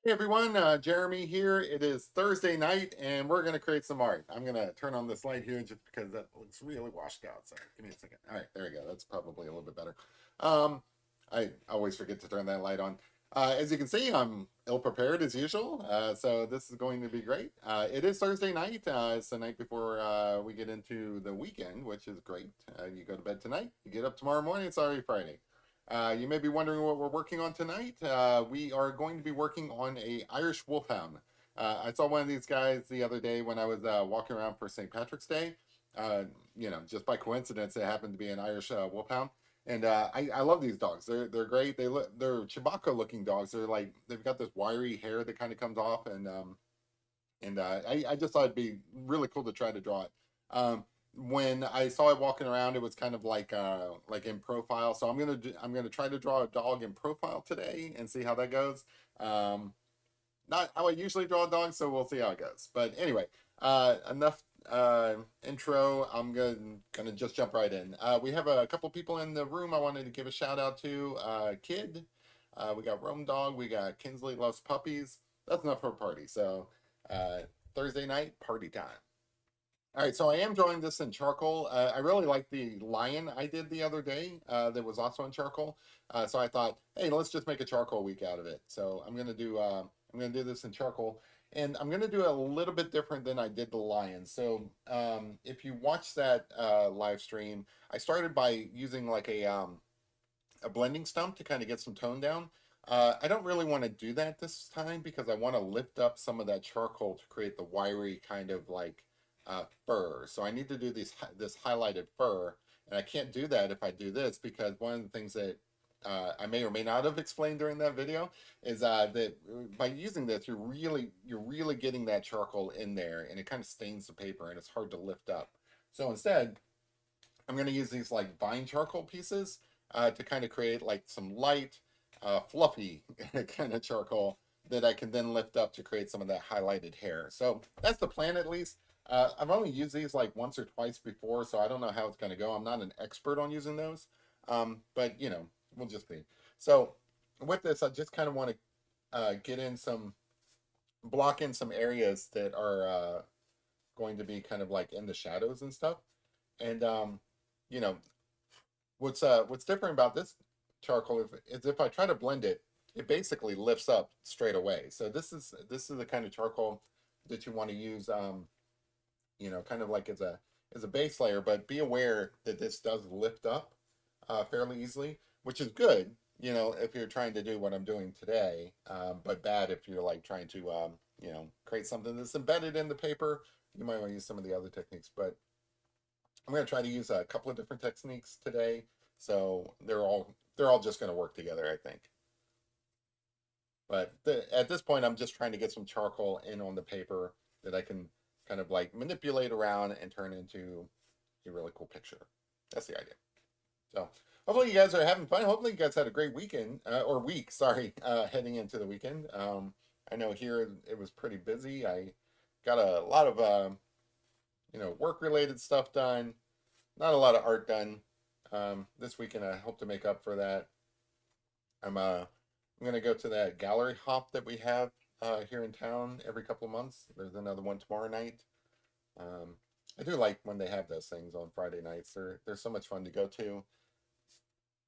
Hey everyone, Jeremy here. It is Thursday night and we're going to create some art. I'm going to turn on this light here just because that looks really washed out. So give me a second. All right, there we go. That's probably a little bit better. Um, I always forget to turn that light on. As you can see, I'm ill prepared as usual. So this is going to be great. It is Thursday night. It's the night before we get into the weekend, which is great. You go to bed tonight, you get up tomorrow morning, it's already Friday. You may be wondering what we're working on tonight. We are going to be working on a Irish Wolfhound. I saw one of these guys the other day when I was walking around for St. Patrick's Day. Uh, just by coincidence, it happened to be an Irish Wolfhound, and I love these dogs. They're great. They're Chewbacca looking dogs. They've got this wiry hair that kind of comes off, and I just thought it'd be really cool to try to draw it. When I saw it walking around, it was kind of like in profile. So I'm gonna try to draw a dog in profile today and see how that goes. Um, Not how I usually draw a dog, so we'll see how it goes. But anyway, enough intro. I'm gonna just jump right in. We have a couple people in the room I wanted to give a shout out to. Kid, we got Rome Dog, we got Kinsley Loves Puppies. That's enough for a party. So uh, Thursday night party time. All right, so I am drawing this in charcoal. I really like the lion I did the other day that was also in charcoal. So I thought, hey, let's just make a charcoal week out of it. So I'm gonna do this in charcoal, and I'm gonna do it a little bit different than I did the lion. So if you watch that live stream, I started by using like a blending stump to kind of get some tone down. I don't really want to do that this time because I want to lift up some of that charcoal to create the wiry kind of like fur. So I need to do this highlighted fur, and I can't do that if I do this because one of the things that I may or may not have explained during that video is that by using this, you're really getting that charcoal in there, and it kind of stains the paper, and it's hard to lift up. So instead, I'm going to use these like vine charcoal pieces to kind of create like some light, fluffy kind of charcoal that I can then lift up to create some of that highlighted hair. So that's the plan at least. I've only used these like once or twice before, so I don't know how it's going to go. I'm not an expert on using those, but we'll just see. So with this, I just kind of want to block in some areas that are going to be kind of like in the shadows and stuff. And you know, what's different about this charcoal is if I try to blend it, it basically lifts up straight away. So this is the kind of charcoal that you want to use, kind of like as a base layer. But be aware that this does lift up fairly easily, which is good. If you're trying to do what I'm doing today, but bad if you're like trying to, create something that's embedded in the paper. You might want to use some of the other techniques, but I'm going to try to use a couple of different techniques today, so they're all just going to work together, I think. But at this point, I'm just trying to get some charcoal in on the paper that I can kind of like manipulate around and turn into a really cool picture. That's the idea. So hopefully you guys are having fun. Hopefully you guys had a great weekend or week. Sorry, heading into the weekend. I know here it was pretty busy. I got a lot of work related stuff done. Not a lot of art done. This weekend I hope to make up for that. I'm gonna go to that gallery hop that we have here in town every couple of months. There's another one tomorrow night. Um, I do like when they have those things on Friday nights. They're so much fun to go to.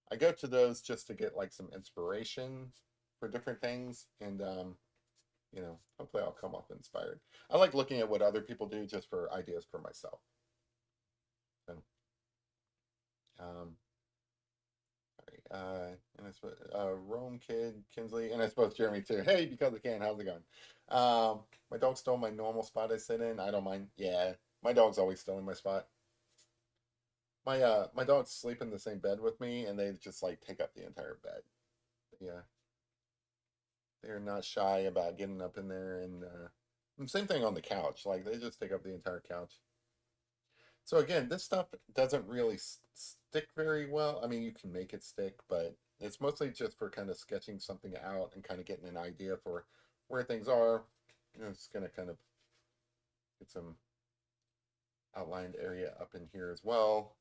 I go to those just to get like some inspiration for different things, and hopefully I'll come off inspired. I like looking at what other people do just for ideas for myself. So, um, and I suppose Rome Kid, Kinsley, and I suppose Jeremy too. Hey, because I can, how's it going? My dog stole my normal spot I sit in. I don't mind. Yeah, my dog's always stealing my spot. My dogs sleep in the same bed with me, and they just like take up the entire bed. Yeah, they're not shy about getting up in there, and same thing on the couch. Like they just take up the entire couch. So again, this stuff doesn't really stick very well. I mean, you can make it stick, but it's mostly just for kind of sketching something out and kind of getting an idea for where things are. It's going to kind of get some outlined area up in here as well.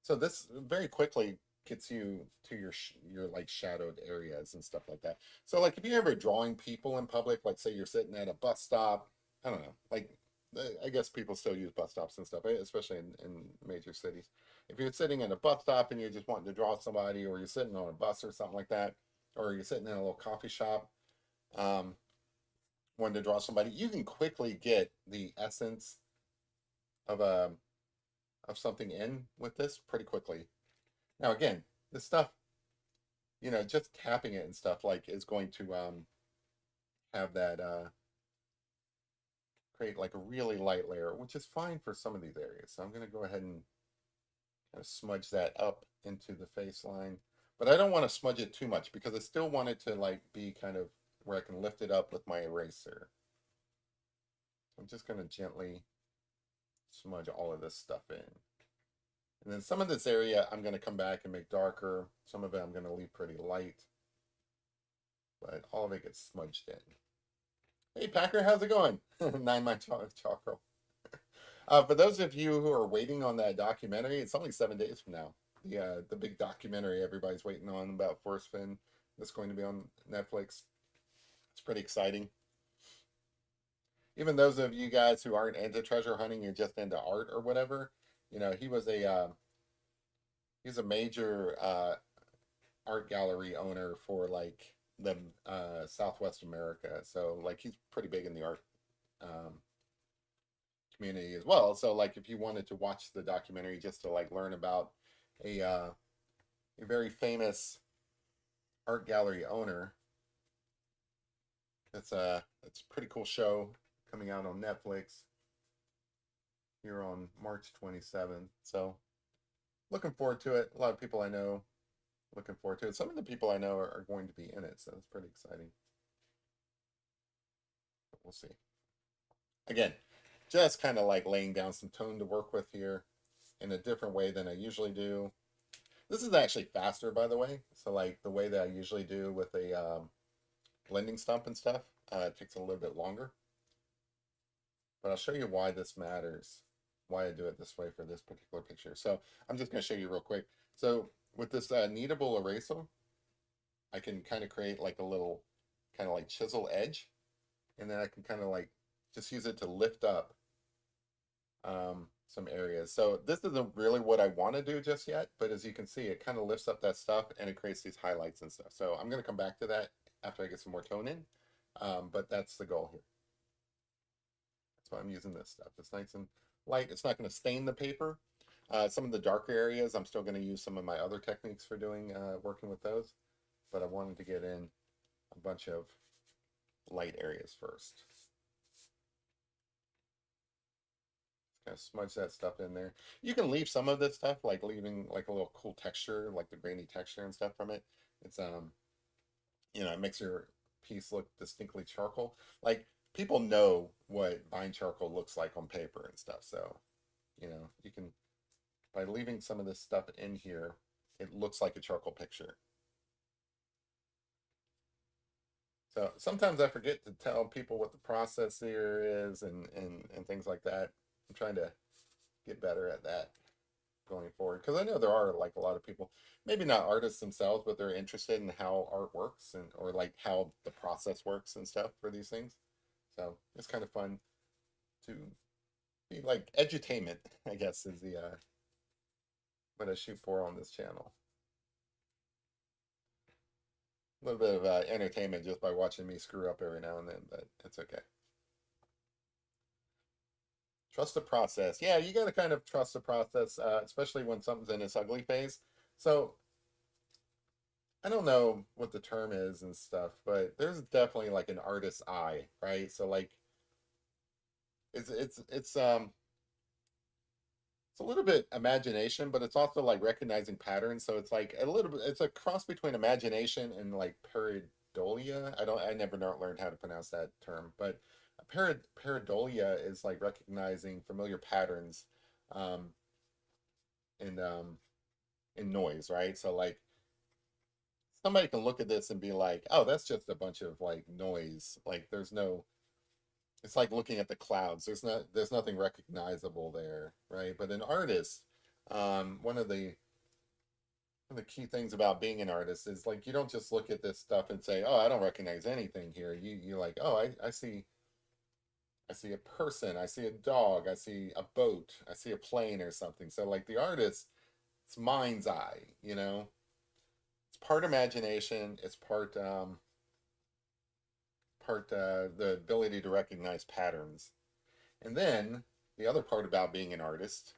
So this very quickly, gets you to your like shadowed areas and stuff like that. So like if you're ever drawing people in public, like say you're sitting at a bus stop, I don't know, like I guess people still use bus stops and stuff, especially in major cities. If you're sitting in a bus stop and you're just wanting to draw somebody, or you're sitting on a bus or something like that, or you're sitting in a little coffee shop, um, wanting to draw somebody, you can quickly get the essence of a of something in with this pretty quickly. Now again, this stuff, just tapping it and stuff like is going to have that create like a really light layer, which is fine for some of these areas. So I'm going to go ahead and kind of smudge that up into the face line, but I don't want to smudge it too much because I still want it to like be kind of where I can lift it up with my eraser. I'm just going to gently smudge all of this stuff in. And then some of this area I'm going to come back and make darker. Some of it I'm going to leave pretty light, but all of it gets smudged in. Hey Packer, how's it going? 9 My Chakra. For those of you who are waiting on that documentary, it's only 7 days from now. The big documentary everybody's waiting on about Force Fin that's going to be on Netflix. It's pretty exciting. Even those of you guys who aren't into treasure hunting, you're just into art or whatever, he's a major art gallery owner for like the Southwest America. So like he's pretty big in the art community as well. So like if you wanted to watch the documentary just to like learn about a very famous art gallery owner, it's a pretty cool show coming out on Netflix here on March 27th. So looking forward to it. A lot of people I know looking forward to it. Some of the people I know are going to be in it, so it's pretty exciting. But we'll see. Again, just kind of like laying down some tone to work with here in a different way than I usually do. This is actually faster, by the way. So like the way that I usually do with a blending stump and stuff, it takes a little bit longer. But I'll show you why this matters, why I do it this way for this particular picture. So I'm just going to show you real quick. So with this kneadable eraser, I can kind of create like a little kind of like chisel edge, and then I can kind of like just use it to lift up some areas. So this isn't really what I want to do just yet, but as you can see, it kind of lifts up that stuff and it creates these highlights and stuff. So I'm going to come back to that after I get some more tone in, but that's the goal here. That's why I'm using this stuff. It's nice and light. It's not going to stain the paper. Some of the darker areas, I'm still going to use some of my other techniques for doing working with those, but I wanted to get in a bunch of light areas first. Kind of smudge that stuff in there. You can leave some of this stuff, like leaving like a little cool texture, like the grainy texture and stuff from it. It's it makes your piece look distinctly charcoal. Like people know what vine charcoal looks like on paper and stuff. So, you can, by leaving some of this stuff in here, it looks like a charcoal picture. So sometimes I forget to tell people what the process here is and things like that. I'm trying to get better at that going forward, because I know there are like a lot of people, maybe not artists themselves, but they're interested in how art works or like how the process works and stuff for these things. So it's kind of fun to be like edutainment, I guess, is the what I shoot for on this channel. A little bit of entertainment just by watching me screw up every now and then, but it's okay. Trust the process. Yeah, you got to kind of trust the process, especially when something's in its ugly phase. So I don't know what the term is and stuff, but there's definitely like an artist's eye, right? So like it's a little bit imagination, but it's also like recognizing patterns. So it's like a little bit, it's a cross between imagination and like pareidolia. I never learned how to pronounce that term, but pareidolia is like recognizing familiar patterns um, in noise, right? So like somebody can look at this and be like, oh, that's just a bunch of like noise. Like it's like looking at the clouds. There's nothing recognizable there, right? But an artist, one of the one of the key things about being an artist is like you don't just look at this stuff and say, "Oh, I don't recognize anything here." You like, "Oh, I see a person, I see a dog, I see a boat, I see a plane or something." So like the artist, it's mind's eye, you know. It's part imagination, it's part the ability to recognize patterns. And then the other part about being an artist,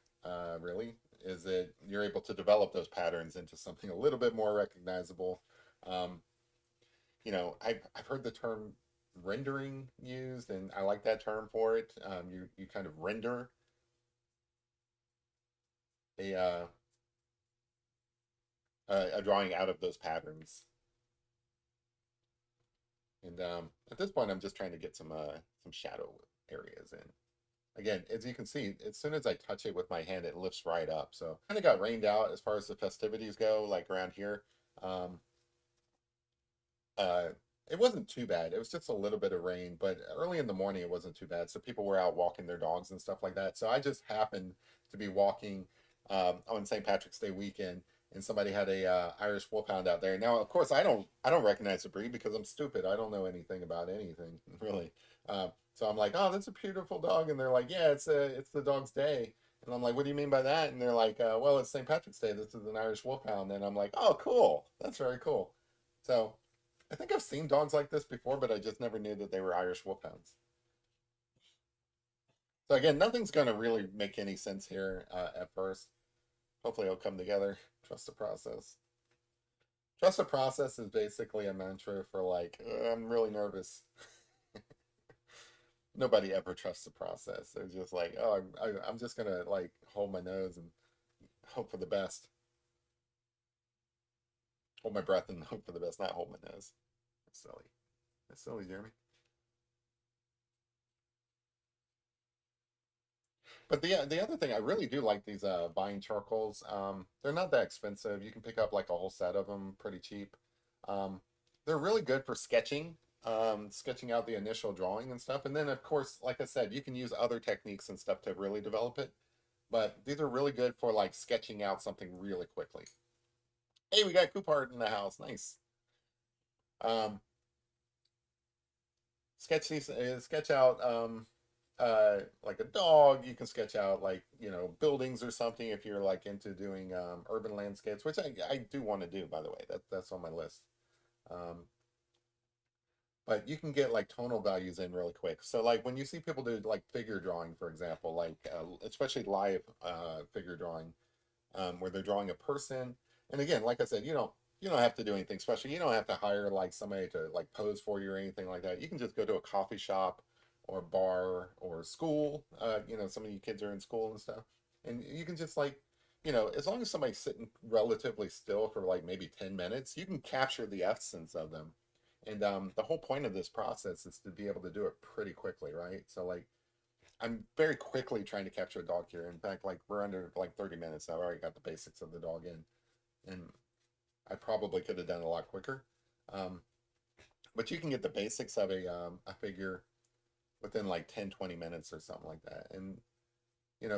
really, is that you're able to develop those patterns into something a little bit more recognizable. Um, I've heard the term rendering used, and I like that term for it. You kind of render a a drawing out of those patterns. And at this point, I'm just trying to get some shadow areas in. Again, as you can see, as soon as I touch it with my hand, it lifts right up. So kind of got rained out as far as the festivities go, like around here. Um, uh, it wasn't too bad. It was just a little bit of rain, but early in the morning it wasn't too bad. So people were out walking their dogs and stuff like that. So I just happened to be walking on St. Patrick's Day weekend, and somebody had a Irish Wolfhound out there. Now, of course, I don't recognize the breed because I'm stupid. I don't know anything about anything really. So I'm like, oh, that's a beautiful dog, and they're like, yeah, it's the dog's day. And I'm like, what do you mean by that? And they're like, well, it's St. Patrick's Day. This is an Irish Wolfhound. And I'm like, oh, cool. That's very cool. So I think I've seen dogs like this before, but I just never knew that they were Irish Wolfhounds. So again, nothing's going to really make any sense here at first. Hopefully it'll come together. Trust the process. Trust the process is basically a mantra for like, I'm really nervous. Nobody ever trusts the process. They're just like, oh, I'm just going to like hold my nose and hope for the best. Hold my breath and hope for the best, not hold my nose. That's silly. That's silly, Jeremy. But the other thing, I really do like these vine charcoals. They're not that expensive. You can pick up like a whole set of them pretty cheap. Um, they're really good for sketching, sketching out the initial drawing and stuff. And then of course, like I said, you can use other techniques and stuff to really develop it. But these are really good for like sketching out something really quickly. Hey, we got Coopart in the house. Nice. Um, sketch out like a dog. You can sketch out like buildings or something if you're like into doing urban landscapes, which I do want to do, by the way. That's on my list. um, but you can get like tonal values in really quick. So like when you see people do like figure drawing, for example, like especially live figure drawing, where they're drawing a person. And again, like I said, you don't have to do anything special. You don't have to hire like somebody to like pose for you or anything like that. You can just go to a coffee shop or bar or school. Some of you kids are in school and stuff, and you can just like, as long as somebody's sitting relatively still for like maybe 10 minutes, you can capture the essence of them. And the whole point of this process is to be able to do it pretty quickly, right? So like I'm very quickly trying to capture a dog here. In fact, like we're under like 30 minutes. I've already got the basics of the dog in, and I probably could have done it a lot quicker. Um, but you can get the basics of a figure within like 10, 20 minutes or something like that. And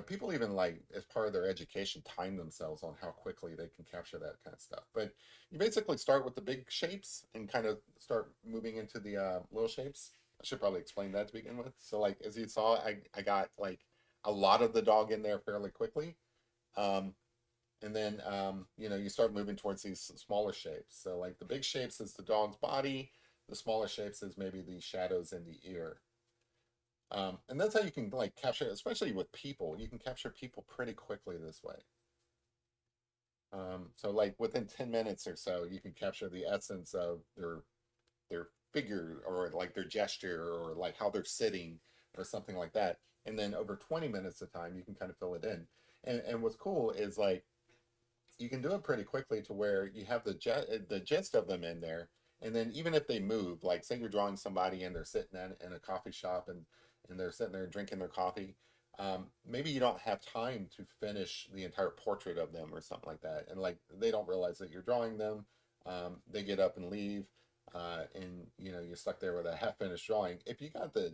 people even like as part of their education time themselves on how quickly they can capture that kind of stuff. But you basically start with the big shapes and kind of start moving into the little shapes. I should probably explain that to begin with. So like as you saw, I got like a lot of the dog in there fairly quickly. Um, and then you start moving towards these smaller shapes. So like the big shapes is the dog's body, the smaller shapes is maybe the shadows in the ear. And that's how you can like capture, especially with people. You can capture people pretty quickly this way. So like within 10 minutes or so, you can capture the essence of their figure or like their gesture or like how they're sitting or something like that. And then over 20 minutes of time, you can kind of fill it in. And what's cool is like you can do it pretty quickly to where you have the gist of them in there. And then even if they move, like say you're drawing somebody and they're sitting in a coffee shop and they're sitting there drinking their coffee, maybe you don't have time to finish the entire portrait of them or something like that. And like they don't realize that you're drawing them. They get up and leave, and you're stuck there with a half finished drawing. If you got the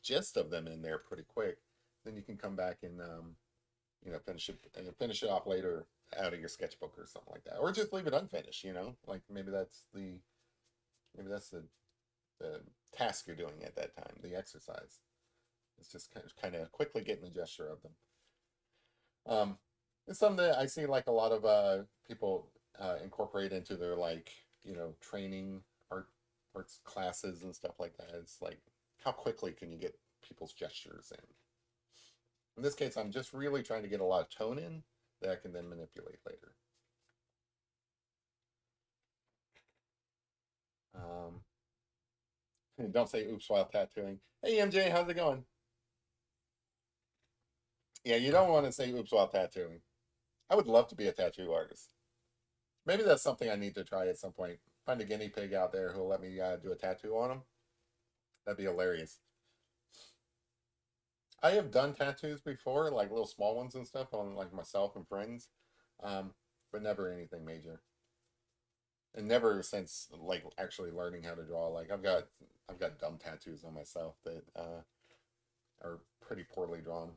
gist of them in there pretty quick, then you can come back and finish it off later out of your sketchbook or something like that, or just leave it unfinished. Like maybe that's the task you're doing at that time, the exercise. It's just kind of quickly getting the gesture of them. It's something that I see like a lot of people incorporate into their like training arts classes and stuff like that. It's like how quickly can you get people's gestures in? In this case, I'm just really trying to get a lot of tone in that I can then manipulate later. Don't say oops while tattooing. Hey MJ, how's it going? Yeah, you don't want to say oops while tattooing. I would love to be a tattoo artist. Maybe that's something I need to try at some point. Find a guinea pig out there who'll let me do a tattoo on him. That'd be hilarious. I have done tattoos before, like little small ones and stuff on like myself and friends, um, but never anything major. And never since like actually learning how to draw. Like I've got dumb tattoos on myself that are pretty poorly drawn.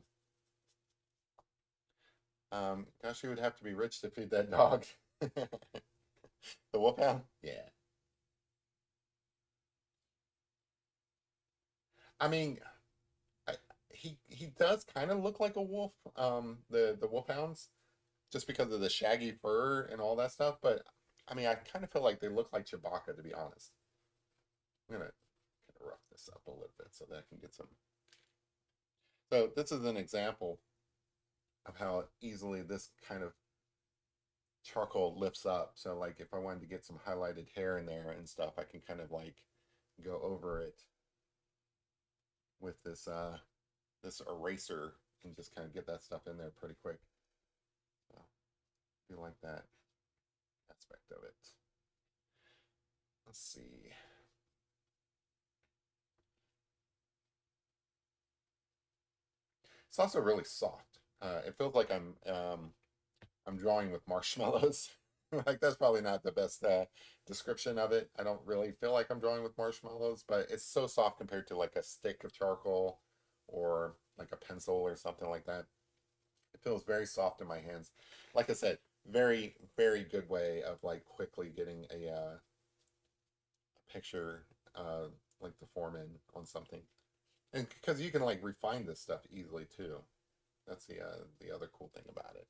Gosh, you would have to be rich to feed that dog. The wolfhound? Yeah. I mean, I, he does kind of look like a wolf. The wolfhounds, just because of the shaggy fur and all that stuff. But I mean, I kind of feel like they look like Chewbacca, to be honest. I'm gonna kind of rough this up a little bit so that I can get some. So this is an example of how easily this kind of charcoal lifts up. So like if I wanted to get some highlighted hair in there and stuff, I can kind of like go over it with this eraser and just kind of get that stuff in there pretty quick. So I feel like that aspect of it. Let's see. It's also really soft. It feels like I'm drawing with marshmallows. Like that's probably not the best description of it. I don't really feel like I'm drawing with marshmallows, but it's so soft compared to like a stick of charcoal or like a pencil or something like that. It feels very soft in my hands. Like I said, very, very good way of like quickly getting a picture like the form in on something. And because you can like refine this stuff easily too. That's the other cool thing about it.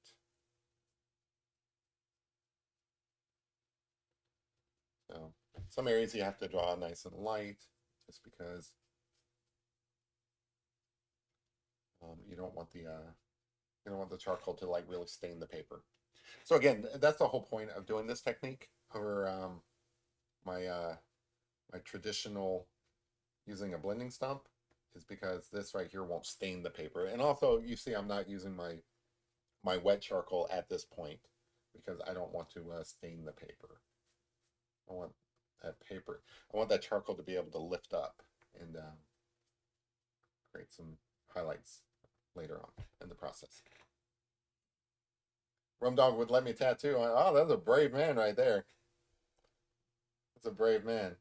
So some areas you have to draw nice and light, just because you don't want the charcoal to like really stain the paper. So again, that's the whole point of doing this technique over my my traditional using a blending stump is because this right here won't stain the paper. And also you see I'm not using my wet charcoal at this point because I don't want to stain the paper. I want I want that charcoal to be able to lift up and create some highlights later on in the process. Rum Dog would let me tattoo. Oh, that's a brave man right there. That's a brave man.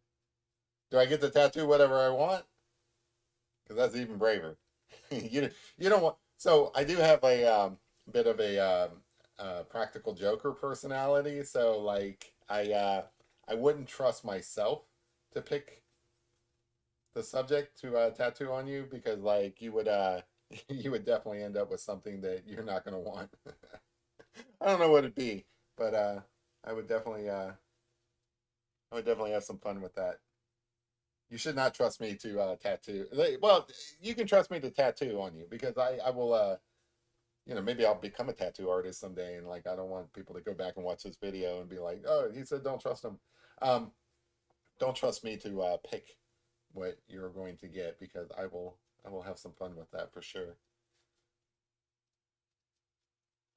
Do I get to tattoo whatever I want? Because that's even braver. You don't want. So I do have a bit of a practical joker personality. So like I wouldn't trust myself to pick the subject to tattoo on you because like you would you would definitely end up with something that you're not going to want. I don't know what it'd be, but I would definitely I would definitely have some fun with that. You should not trust me to tattoo. Well, you can trust me to tattoo on you because I will maybe I'll become a tattoo artist someday and like I don't want people to go back and watch this video and be like, "Oh, he said don't trust him." Um don't trust me to pick what you're going to get because I will have some fun with that for sure.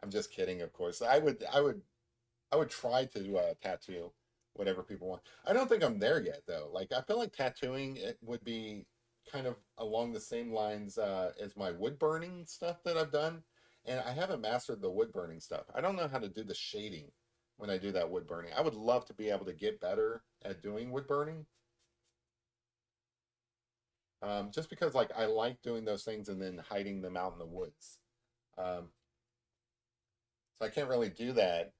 I'm just kidding, of course. I would try to tattoo whatever people want. I don't think I'm there yet though. Like I feel like tattooing it would be kind of along the same lines as my wood burning stuff that I've done, and I haven't mastered the wood burning stuff. I don't know how to do the shading when I do that wood burning. I would love to be able to get better at doing wood burning, just because like I like doing those things and then hiding them out in the woods. Um, So I can't really do that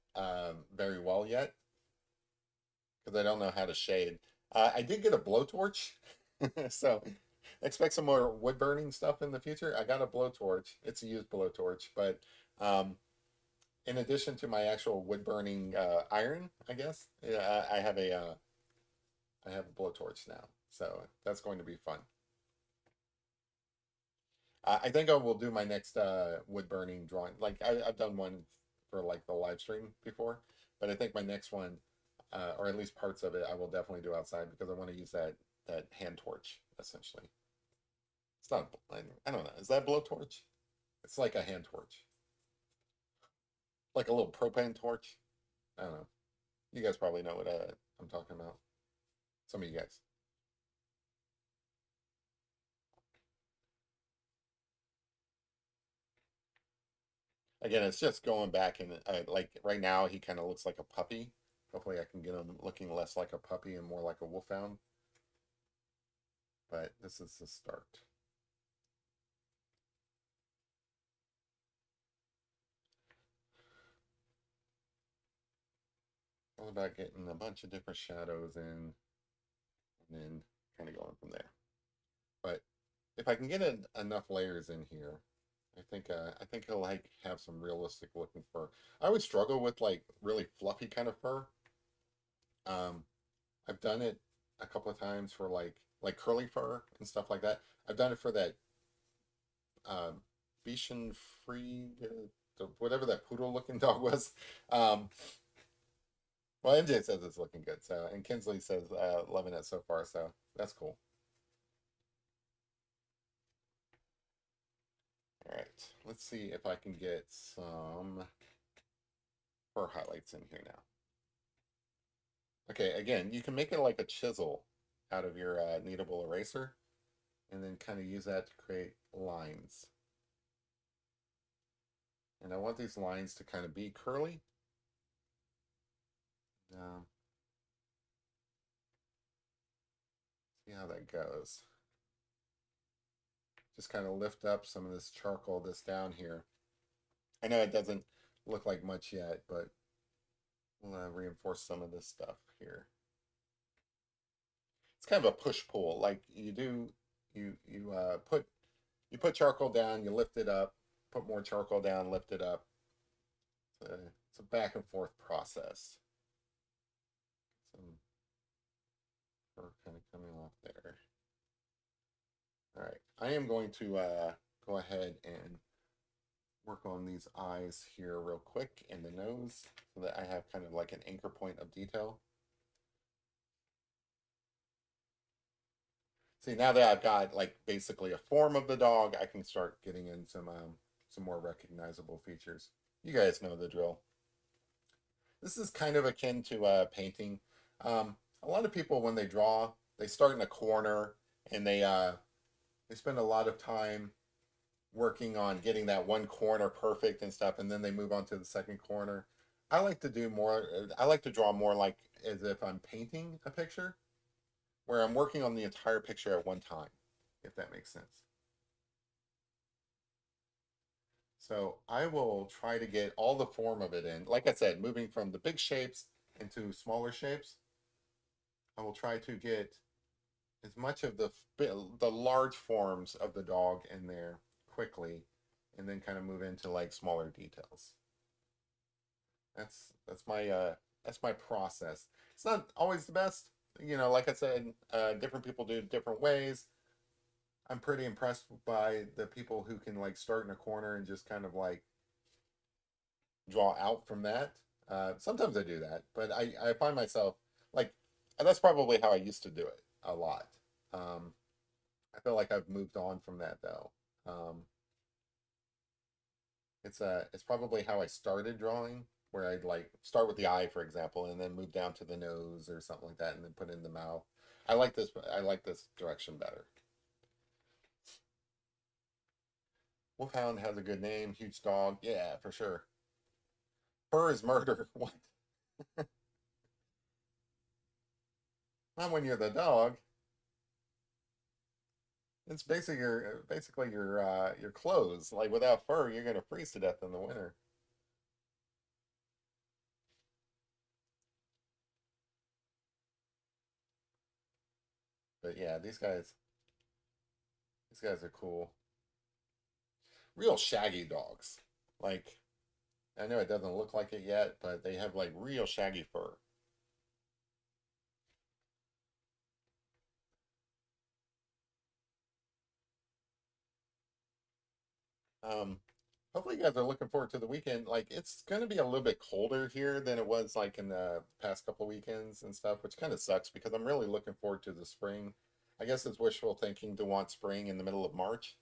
very well yet because I don't know how to shade. I did get a blowtorch, so expect some more wood burning stuff in the future. I got a blowtorch. It's a used blowtorch, but um, in addition to my actual wood burning iron, I guess, yeah, I have a blowtorch now, so that's going to be fun. I think I will do my next wood burning drawing. Like I've done one for like the live stream before, but I think my next one, or at least parts of it, I will definitely do outside because I want to use that hand torch essentially. It's not. I don't know. Is that a blowtorch? It's like a hand torch, like a little propane torch. I don't know. You guys probably know what I'm talking about. Some of you guys. Again, it's just going back and like right now he kind of looks like a puppy. Hopefully, I can get him looking less like a puppy and more like a wolfhound. But this is the start. All about getting a bunch of different shadows in and then kind of going from there. But if I can get enough layers in here, I think he'll like have some realistic looking fur. I would struggle with like really fluffy kind of fur. Um, I've done it a couple of times for like curly fur and stuff like that. I've done it for that um, Bichon Free, whatever that poodle looking dog was. Um, well, MJ says it's looking good, so and Kinsley says loving it so far, so that's cool. All right, let's see if I can get some fur highlights in here now. Okay, again, you can make it like a chisel out of your kneadable eraser, and then kind of use that to create lines. And I want these lines to kind of be curly. Um, see how that goes. Just kind of lift up some of this charcoal that's down here. I know it doesn't look like much yet, but we'll reinforce some of this stuff here. It's kind of a push pull. Like you do, you put charcoal down, you lift it up, put more charcoal down, lift it up. It's a back and forth process. Some fur kind of coming off there. All right, I am going to go ahead and work on these eyes here real quick and the nose so that I have kind of like an anchor point of detail. See, now that I've got like basically a form of the dog, I can start getting in some more recognizable features. You guys know the drill. This is kind of akin to painting. A lot of people when they draw, they start in a corner and they spend a lot of time working on getting that one corner perfect and stuff, and then they move on to the second corner. I like to do more. I like to draw more like as if I'm painting a picture, where I'm working on the entire picture at one time, if that makes sense. So I will try to get all the form of it in. Like I said, moving from the big shapes into smaller shapes, I will try to get as much of the large forms of the dog in there quickly, and then kind of move into like smaller details. That's my process. It's not always the best, you know. Like I said, different people do it different ways. I'm pretty impressed by the people who can like start in a corner and just kind of like draw out from that. Sometimes I do that, but I find myself like that's probably how I used to do it a lot. Um, I feel like I've moved on from that though. Um, it's probably how I started drawing, where I'd like start with the eye, for example, and then move down to the nose or something like that, and then put in the mouth. I like this direction better. Wolfhound has a good name, huge dog. Yeah, for sure. Fur is murder. What? Not when you're the dog. It's basically your clothes. Like without fur, you're gonna freeze to death in the winter. But yeah, these guys are cool. Real shaggy dogs. Like, I know it doesn't look like it yet, but they have like real shaggy fur. Um, Hopefully you guys are looking forward to the weekend. Like, it's going to be a little bit colder here than it was like in the past couple weekends and stuff, which kind of sucks because I'm really looking forward to the spring. I guess it's wishful thinking to want spring in the middle of March.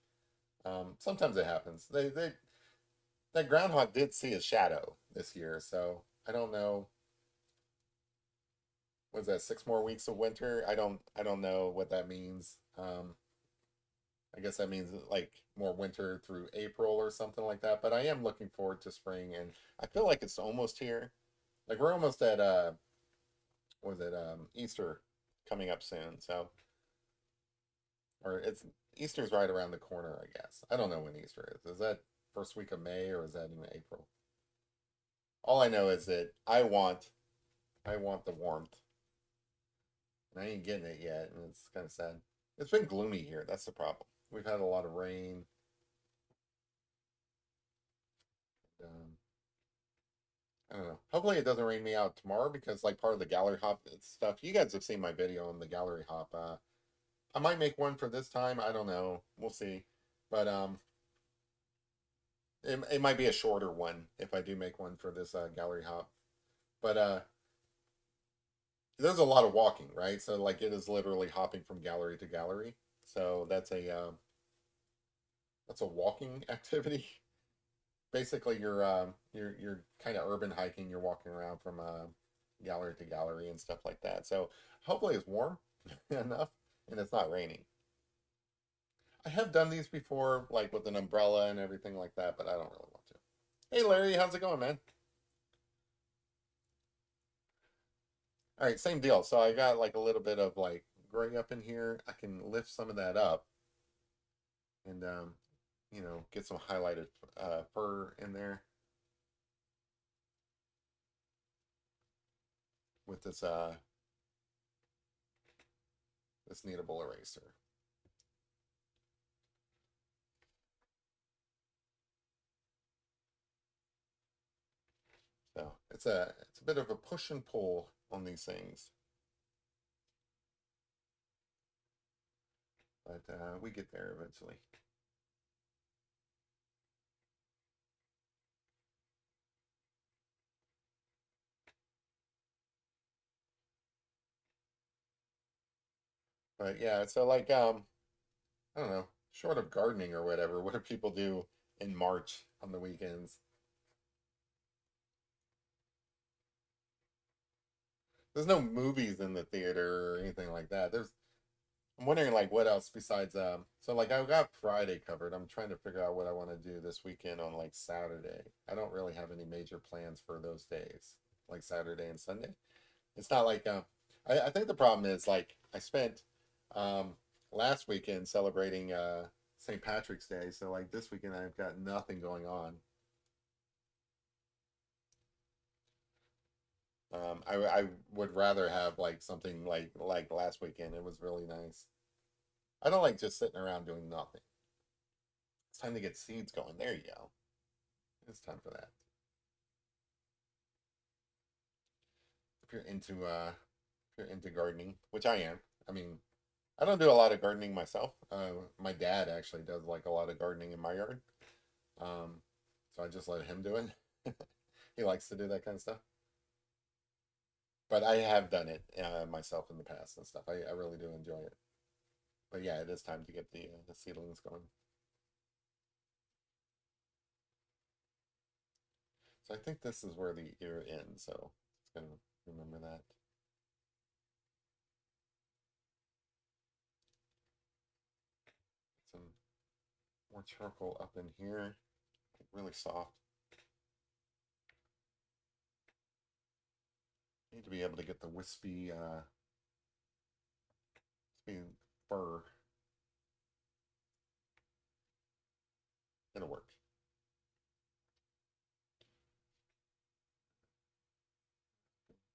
Sometimes it happens. That groundhog did see a shadow this year, so I don't know. Was that 6 more weeks of winter? I don't know what that means. I guess that means like more winter through April or something like that. But I am looking forward to spring, and I feel like it's almost here. Like we're almost at what was it Easter coming up soon? So or it's Easter's right around the corner, I guess. I don't know when Easter is. Is that first week of May or is that in April? All I know is that I want the warmth, and I ain't getting it yet, and it's kind of sad. It's been gloomy here. That's the problem. We've had a lot of rain. Um, I don't know. Hopefully it doesn't rain me out tomorrow because like part of the gallery hop stuff. You guys have seen my video on the gallery hop. I might make one for this time. I don't know. We'll see. But it might be a shorter one if I do make one for this gallery hop. But there's a lot of walking, right? So like it is literally hopping from gallery to gallery. So that's a walking activity. Basically, you're kind of urban hiking. You're walking around from gallery to gallery and stuff like that. So hopefully it's warm enough and it's not raining. I have done these before, like with an umbrella and everything like that, but I don't really want to. Hey Larry, how's it going, man? All right, same deal. So I got like a little bit of like gray up in here. I can lift some of that up and get some highlighted fur in there with this kneadable eraser. So it's a bit of a push and pull on these things, but we get there eventually. But yeah, so like I don't know, short of gardening or whatever, what do people do in March on the weekends? There's no movies in the theater or anything like that. I'm wondering like what else besides so like I've got Friday covered. I'm trying to figure out what I want to do this weekend on like Saturday. I don't really have any major plans for those days, like Saturday and Sunday. It's not like I think the problem is like I spent um last weekend celebrating St. Patrick's Day, so like this weekend I've got nothing going on. I would rather have like something like last weekend. It was really nice. I don't like just sitting around doing nothing. It's time to get seeds going. There you go. It's time for that. If you're into gardening, which I am. I mean, I don't do a lot of gardening myself. My dad actually does like a lot of gardening in my yard. Um, so I just let him do it. He likes to do that kind of stuff. But I have done it myself in the past and stuff. I really do enjoy it. But yeah, it is time to get the seedlings going. So I think this is where the ear ends. So it's gonna remember that. Some more charcoal up in here, really soft. Need to be able to get the wispy fur. It'll work.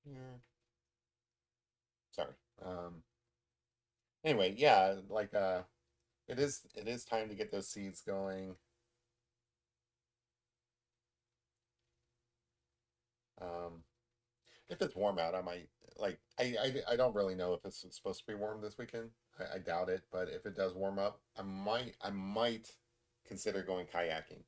Yeah. Sorry. Um, Anyway, yeah, like it is time to get those seeds going. Um, if it's warm out, I might I don't really know if it's supposed to be warm this weekend. I doubt it, but if it does warm up, I might consider going kayaking.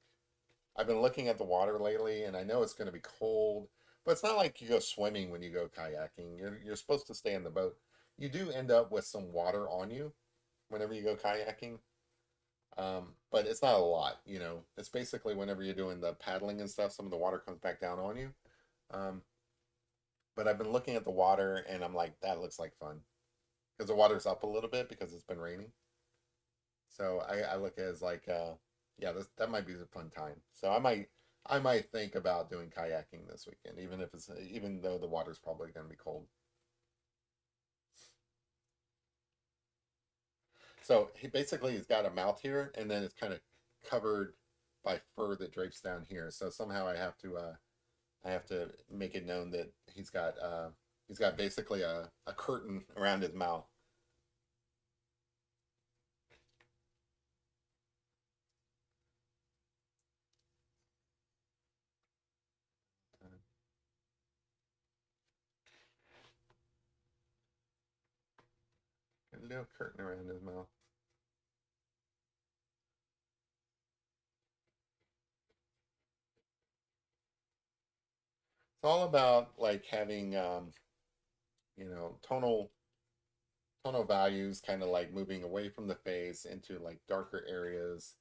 I've been looking at the water lately, and I know it's going to be cold, but it's not like you go swimming when you go kayaking. You're supposed to stay in the boat. You do end up with some water on you whenever you go kayaking, but it's not a lot. It's basically whenever you're doing the paddling and stuff, some of the water comes back down on you. Um, but I've been looking at the water, and I'm like, that looks like fun because the water's up a little bit because it's been raining. So I look at it as like, yeah, that might be a fun time. So I might think about doing kayaking this weekend, even though the water's probably going to be cold. So he's got a mouth here, and then it's kind of covered by fur that drapes down here. So somehow I have to make it known that he's got basically a curtain around his mouth. A little curtain around his mouth. It's all about like having tonal values, kind of like moving away from the face into like darker areas,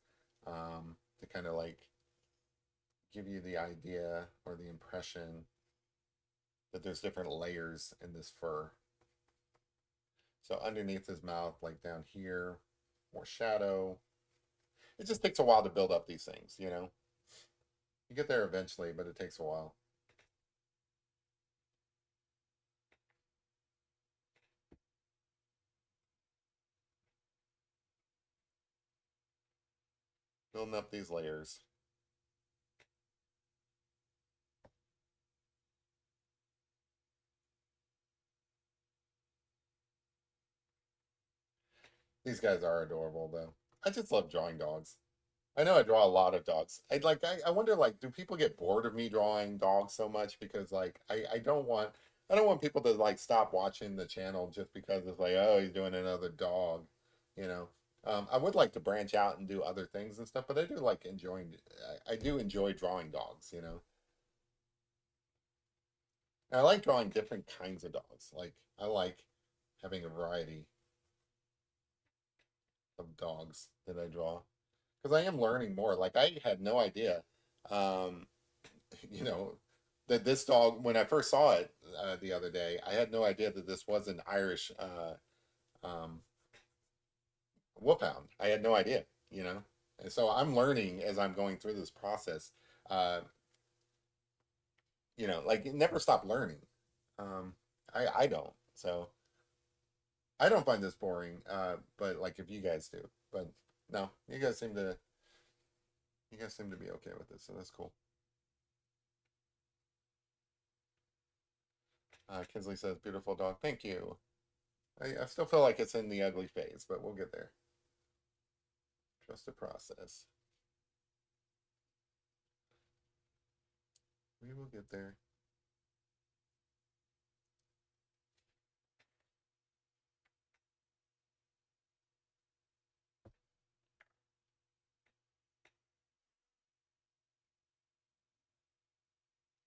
to kind of like give you the idea or the impression that there's different layers in this fur. So underneath his mouth, like down here, more shadow. It just takes a while to build up these things. You get there eventually, but it takes a while. Building up these layers. These guys are adorable, though. I just love drawing dogs. I know I draw a lot of dogs. I wonder, like, do people get bored of me drawing dogs so much? Because like I don't want people to like stop watching the channel just because it's like, oh, he's doing another dog, you know. I would like to branch out and do other things and stuff, but I do like enjoying. I do enjoy drawing dogs. And I like drawing different kinds of dogs. Like I like having a variety of dogs that I draw because I am learning more. Like I had no idea. Um, you know, that this dog, when I first saw it the other day, I had no idea that this was an Irish um, Wolfhound. I had no idea. And so I'm learning as I'm going through this process. Uh, like never stop learning. Um, I don't. So I don't find this boring. But like if you guys do, but no, you guys seem to be okay with this, so that's cool. Kinsley says, "Beautiful dog." Thank you. I still feel like it's in the ugly phase, but we'll get there. Trust the process. We will get there.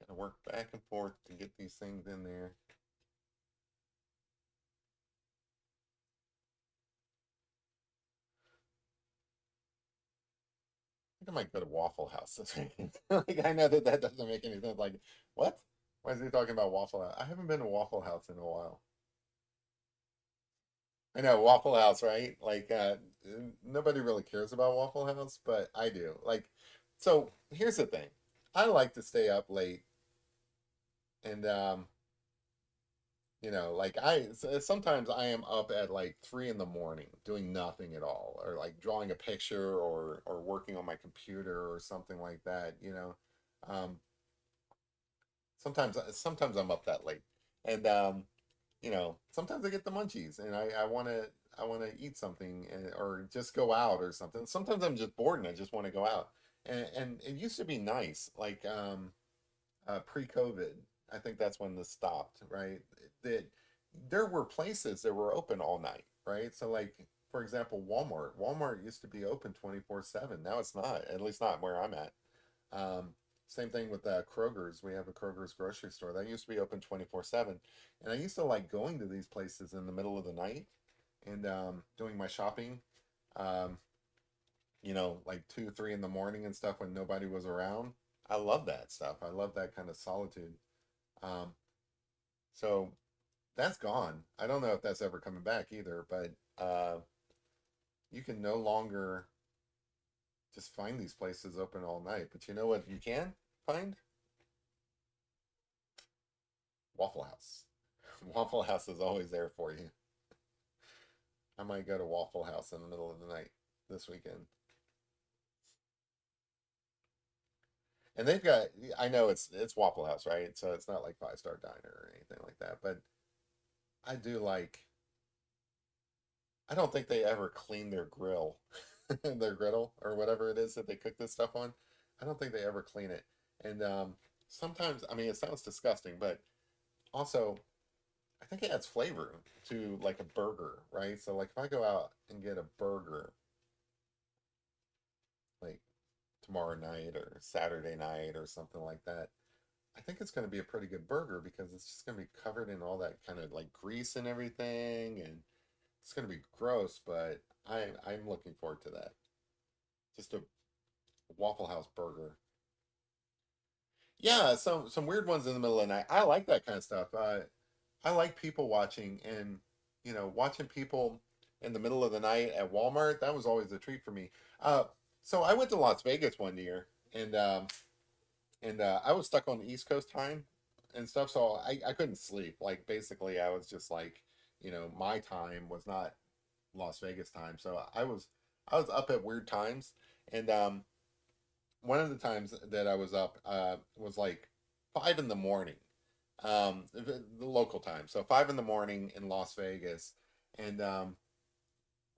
Gotta work back and forth to get these things in there. I think I might go to Waffle House this weekend. Like I know that doesn't make any sense. Like what? Why is he talking about Waffle House? I haven't been to Waffle House in a while. I know Waffle House, right? Like nobody really cares about Waffle House, but I do. Like, so here's the thing. I like to stay up late and like sometimes I am up at like 3 in the morning doing nothing at all, or like drawing a picture or working on my computer or something like that. Um, sometimes I'm up that late, and sometimes I get the munchies, and I want to to eat something or just go out or something. Sometimes I'm just bored and I just want to go out. And it used to be nice, like pre-COVID. I think that's when this stopped, right? That there were places that were open all night, right? So like for example, Walmart. Walmart used to be open 24/7. Now it's not, at least not where I'm at. Um, Same thing with Kroger's. We have a Kroger's grocery store that used to be open 24/7, and I used to like going to these places in the middle of the night and doing my shopping. Um, like 2, 3 in the morning and stuff when nobody was around. I love that stuff. I love that kind of solitude. Um, so that's gone. I don't know if that's ever coming back either, but you can no longer just find these places open all night. But you know what you can find? Waffle House. Waffle House is always there for you. I might go to Waffle House in the middle of the night this weekend. And they've got, I know it's Waffle House, right? So it's not like Five-Star Diner or anything like that, but I do like, I don't think they ever clean their grill, their griddle or whatever it is that they cook this stuff on. I don't think they ever clean it. And sometimes, I mean, it sounds disgusting, but also I think it adds flavor to like a burger, right? So like if I go out and get a burger like tomorrow night or Saturday night or something like that, I think it's going to be a pretty good burger because it's just going to be covered in all that kind of like grease and everything, and it's going to be gross, but I'm looking forward to that. Just a Waffle House burger. Yeah, some weird ones in the middle of the night. I like that kind of stuff. I like people watching and watching people in the middle of the night at Walmart. That was always a treat for me. Uh, so I went to Las Vegas one year and I was stuck on East Coast time and stuff, so I couldn't sleep. Like basically, I was just like, my time was not Las Vegas time, so I was up at weird times, and one of the times that I was up was like 5 in the morning, the local time, so 5 in the morning in Las Vegas, and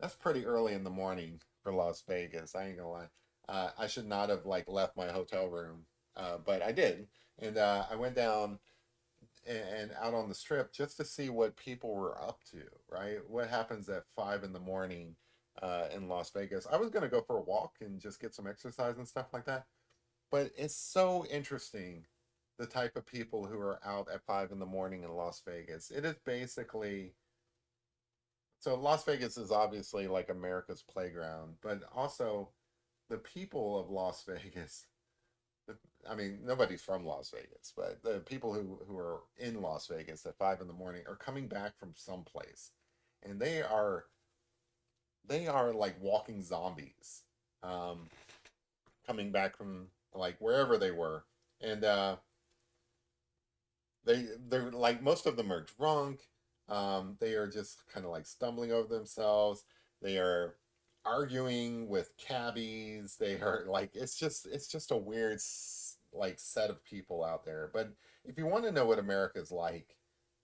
that's pretty early in the morning for Las Vegas. I ain't gonna lie. I should not have like left my hotel room, but I did, and I went down and out on the strip just to see what people were up to. Right, what happens at 5 in the morning in Las Vegas? I was gonna go for a walk and just get some exercise and stuff like that, but it's so interesting the type of people who are out at 5 in the morning in Las Vegas. It is basically so Las Vegas is obviously like America's playground, but also the people of Las Vegas. The, I mean, nobody's from Las Vegas, but the people who are in Las Vegas at 5 in the morning are coming back from someplace, and they are like walking zombies, um, coming back from like wherever they were, and they're like most of them are drunk. They are just kind of like stumbling over themselves. They are arguing with cabbies. They are like it's just a weird like set of people out there. But if you want to know what America's like,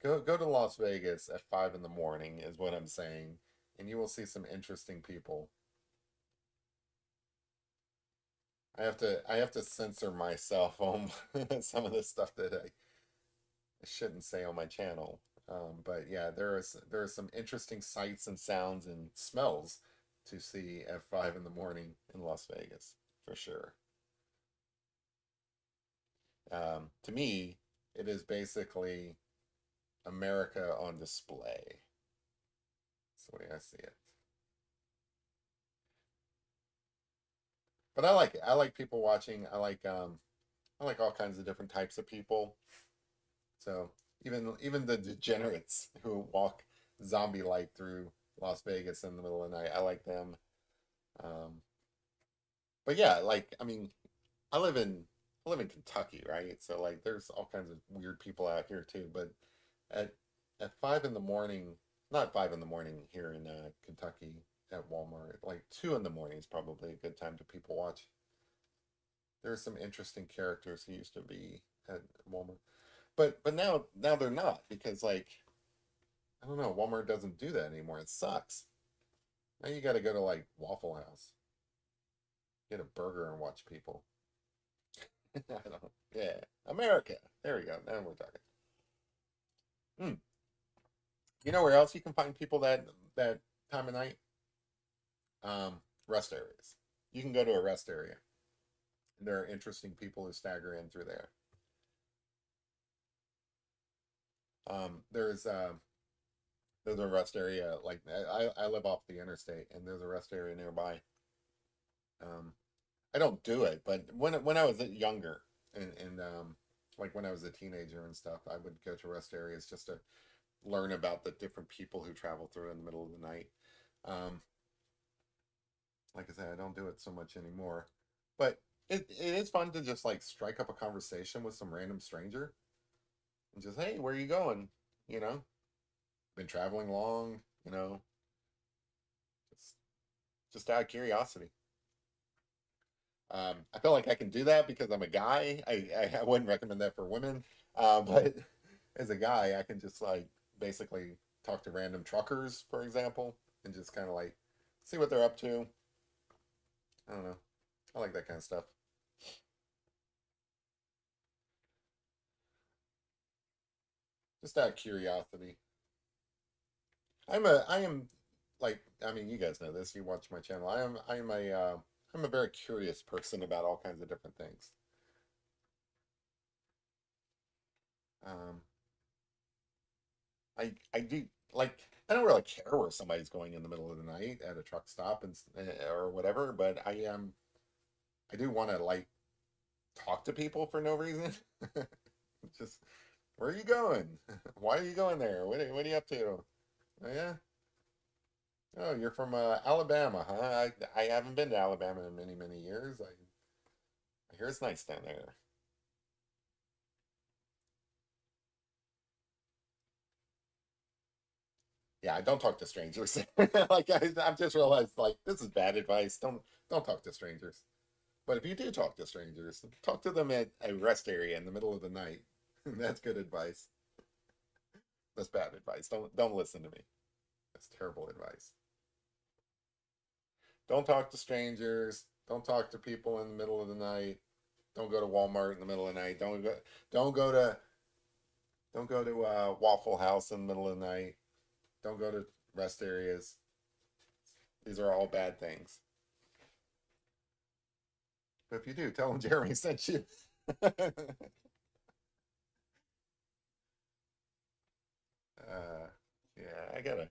go to Las Vegas at 5 in the morning is what I'm saying, and you will see some interesting people. I have to censor myself on some of the stuff that I shouldn't say on my channel. But yeah, there are some interesting sights and sounds and smells to see at 5 in the morning in Las Vegas for sure. To me, it is basically America on display. That's the way I see it. But I like it. I like people watching. I like all kinds of different types of people. So even the degenerates who walk zombie like through Las Vegas in the middle of the night, I like them. Um, but yeah, like I mean, I live in I live in Kentucky, right? So like there's all kinds of weird people out here too. But at at 5 in the morning, not 5 in the morning here in Kentucky at Walmart, like 2 in the morning is probably a good time to people watch. There's some interesting characters who used to be at Walmart, but now they're not because like I don't know, Walmart doesn't do that anymore. It sucks. Now you got to go to like Waffle House, get a burger and watch people. I don't, yeah, America. There we go. Now we're talking. Hmm. You know where else you can find people that time of night? Rest areas. You can go to a rest area. There are interesting people who stagger in through there. There's a rest area like I live off the interstate, and there's a rest area nearby. Um, I don't do it, but when I was younger and like when I was a teenager and stuff, I would go to rest areas just to learn about the different people who travel through in the middle of the night. Um, like I said, I don't do it so much anymore, but it is fun to just like strike up a conversation with some random stranger and just, hey, where are you going? You know, been traveling long, just just out of curiosity. I feel like I can do that because I'm a guy. I wouldn't recommend that for women, but as a guy, I can just like basically talk to random truckers, for example, and just kind of like see what they're up to. I don't know. I like that kind of stuff. Just out of curiosity. I am like, I mean, you guys know this. You watch my channel. I'm a very curious person about all kinds of different things. Um, I do like I don't really care where somebody's going in the middle of the night at a truck stop or whatever, but I do want to like talk to people for no reason. Just where are you going? Why are you going there? What are you up to? Oh, yeah. Oh, you're from Alabama, huh? I haven't been to Alabama in many, many years. I hear it's nice down there. Yeah, I don't talk to strangers. Like I've just realized, like this is bad advice. Don't talk to strangers. But if you do talk to strangers, talk to them at a rest area in the middle of the night. That's good advice. That's bad advice. Don't listen to me. That's terrible advice. Don't talk to strangers. Don't talk to people in the middle of the night. Don't go to Walmart in the middle of the night. Don't go to don't go to Waffle House in the middle of the night. Don't go to rest areas. These are all bad things. But if you do, tell them Jeremy sent you. Yeah, I gotta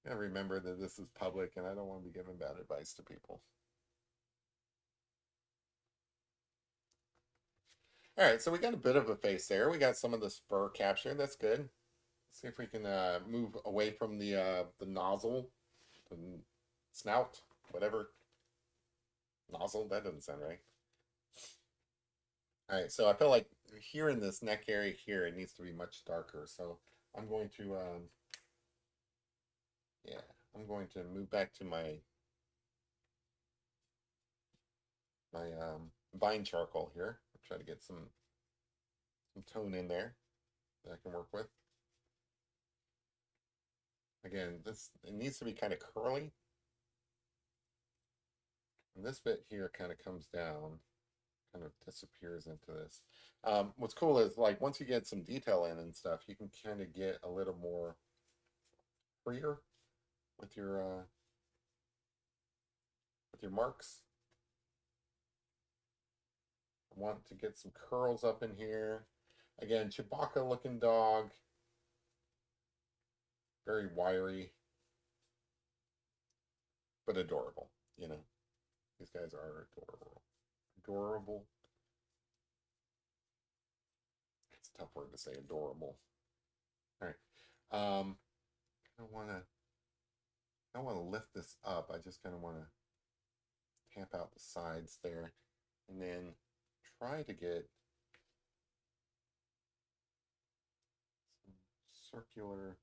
remember that this is public and I don't want to be giving bad advice to people. All right, so we got a bit of a face there. We got some of this fur captured. That's good. Let's see if we can move away from the nozzle, the snout, whatever. Nozzle, that doesn't sound right. All right, so I feel like here in this neck area here, it needs to be much darker. So I'm going to, yeah, I'm going to move back to my vine charcoal here. Try to get some tone in there that I can work with. Again, this it needs to be kind of curly. And this bit here kind of comes down, kind of disappears into this. What's cool is like once you get some detail in and stuff, you can kind of get a little more freer with your marks. I want to get some curls up in here. Again, Chewbacca looking dog, very wiry, but adorable. You know, these guys are adorable. Adorable. It's a tough word to say, adorable. All right. I want to. I want to lift this up. I just kind of want to tamp out the sides there, and then try to get some circular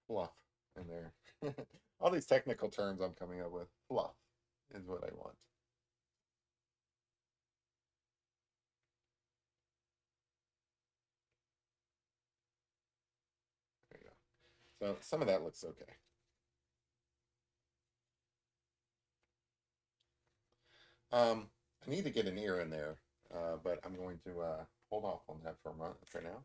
fluff in there. All these technical terms I'm coming up with. Fluff is what I want. There you go. So some of that looks okay. I need to get an ear in there, but I'm going to hold off on that for a month for now.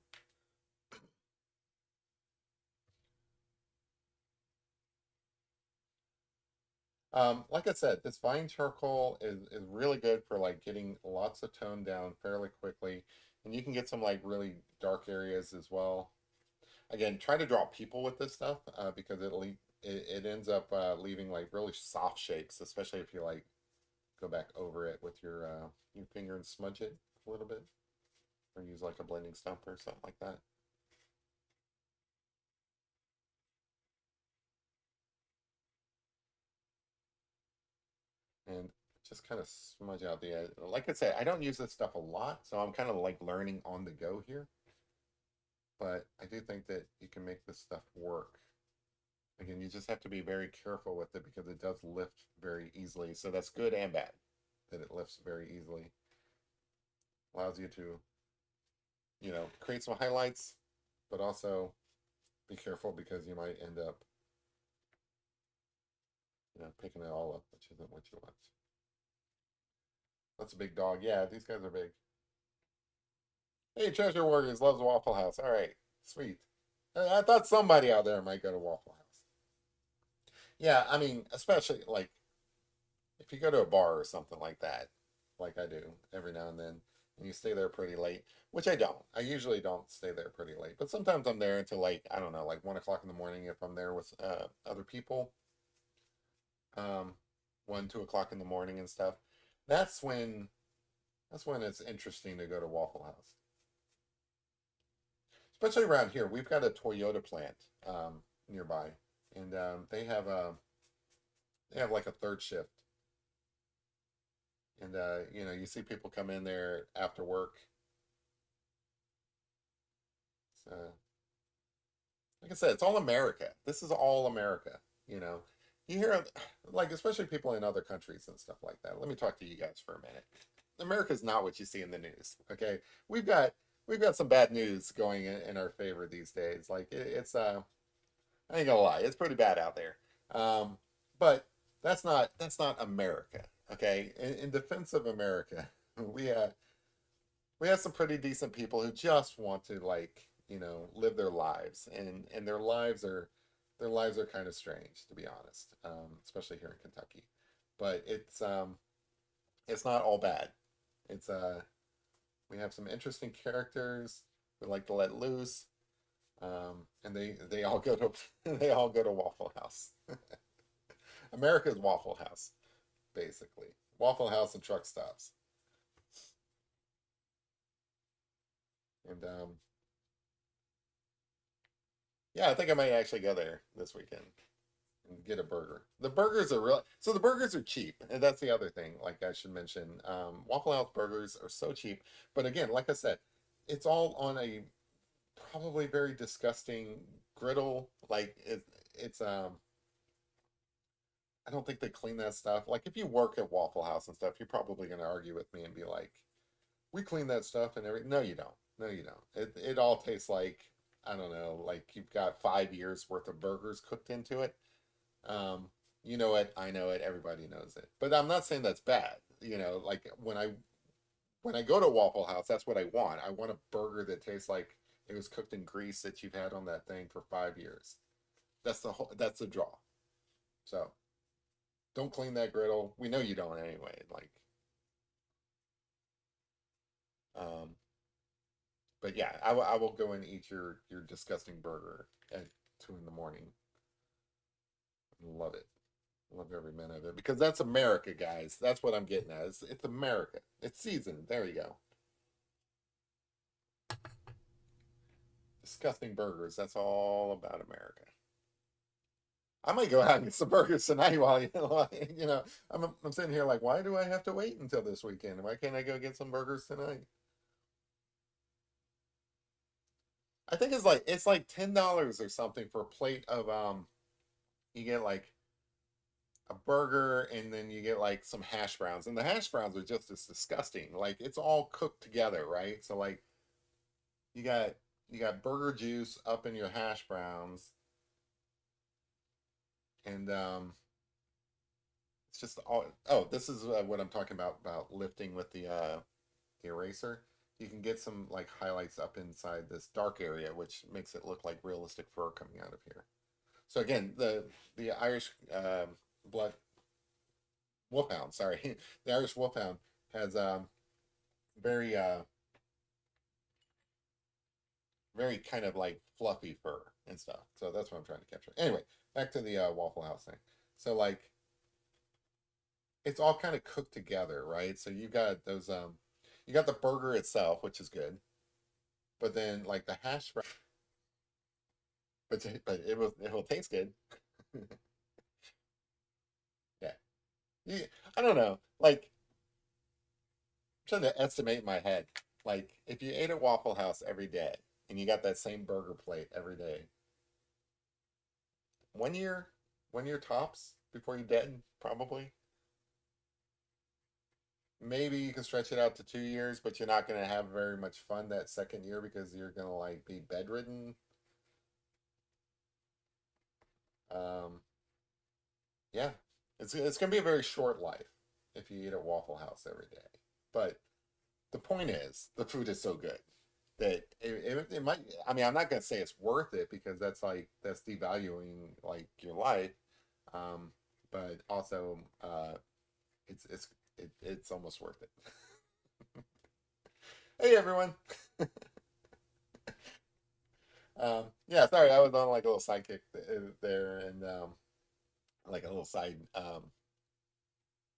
Like I said, this vine charcoal is really good for like getting lots of tone down fairly quickly, and you can get some like really dark areas as well. Again, try to draw people with this stuff because it ends up leaving like really soft shapes, especially if you like go back over it with your finger and smudge it a little bit, or use like a blending stump or something like that. And just kind of smudge out the edge. Like I said, I don't use this stuff a lot, so I'm kind of like learning on the go here. But I do think that you can make this stuff work. Again, you just have to be very careful with it because it does lift very easily. So that's good and bad that it lifts very easily. Allows you to, create some highlights, but also be careful because you might end up, picking it all up, which isn't what you want. That's a big dog. Yeah, these guys are big. Hey, Treasure Warriors loves Waffle House. All right, sweet. I thought somebody out there might go to Waffle House. Yeah, I mean, especially like if you go to a bar or something like that, like I do every now and then, and you stay there pretty late, which I don't. I usually don't stay there pretty late, but sometimes I'm there until like, I don't know, like 1 o'clock in the morning if I'm there with other people, um, 1, 2 o'clock in the morning and stuff. That's when that's when it's interesting to go to Waffle House, especially around here. We've got a Toyota plant nearby, and they have like a third shift, and you see people come in there after work. So, like I said, it's all America. This is all America. You know, you hear like especially people in other countries and stuff like that. Let me talk to you guys for a minute. America's not what you see in the news. Okay, we've got we've got some bad news going in our favor these days. Like it's I ain't gonna lie, it's pretty bad out there. But that's not America. Okay, in defense of America, we uh we have some pretty decent people who just want to like live their lives, and their lives are kind of strange to be honest, especially here in Kentucky. But it's not all bad. It's We have some interesting characters who like to let loose, and they all go to they all go to Waffle House. America's Waffle House, basically. Waffle House and truck stops. And yeah, I think I might actually go there this weekend and get a burger. The burgers are cheap, and that's the other thing. Like I should mention, Waffle House burgers are so cheap. But again, like I said, it's all on a probably very disgusting griddle. Like it's. I don't think they clean that stuff. Like if you work at Waffle House and stuff, you're probably going to argue with me and be like, "We clean that stuff and everything." No, you don't. No, you don't. It all tastes like I don't know, like you've got 5 years worth of burgers cooked into it. Um, you know it, I know it, everybody knows it. But I'm not saying that's bad. Like when I go to Waffle House, that's what I want. I want a burger that tastes like it was cooked in grease that you've had on that thing for 5 years. That's the draw. So don't clean that griddle. We know you don't anyway. Um, but yeah, I will go and eat your disgusting burger at 2 in the morning. Love it. Love every minute of it because that's America, guys. That's what I'm getting at. It's America. It's seasoned. There you go. Disgusting burgers. That's all about America. I might go out and get some burgers tonight while I'm sitting here like, why do I have to wait until this weekend? Why can't I go get some burgers tonight? I think it's like $10 or something for a plate of you get like a burger and then you get like some hash browns, and the hash browns are just as disgusting. Like it's all cooked together, right? So like you got you got burger juice up in your hash browns, And it's just all. Oh, this is what I'm talking about lifting with the eraser. You can get some like highlights up inside this dark area, which makes it look like realistic fur coming out of here. So again, the Irish blood wolfhound, sorry, the Irish wolfhound has very very kind of like fluffy fur and stuff. So that's what I'm trying to capture. Anyway, back to the Waffle House thing. So like it's all kind of cooked together, right? So you got those you got the burger itself, which is good, but then like the hash brown, but it will taste good. Yeah. Yeah, I don't know. Like I'm trying to estimate in my head. Like if you ate at Waffle House every day and you got that same burger plate every day, 1 year, 1 year tops before you're dead, probably. Maybe you can stretch it out to 2 years, but you're not going to have very much fun that second year because you're going to like be bedridden. Um, yeah, it's going to be a very short life if you eat at Waffle House every day. But the point is, the food is so good that it might. I mean, I'm not going to say it's worth it because that's devaluing like your life. Um, but also, it's almost worth it. Hey everyone. Yeah, sorry, I was on like a little sidekick there and like a little side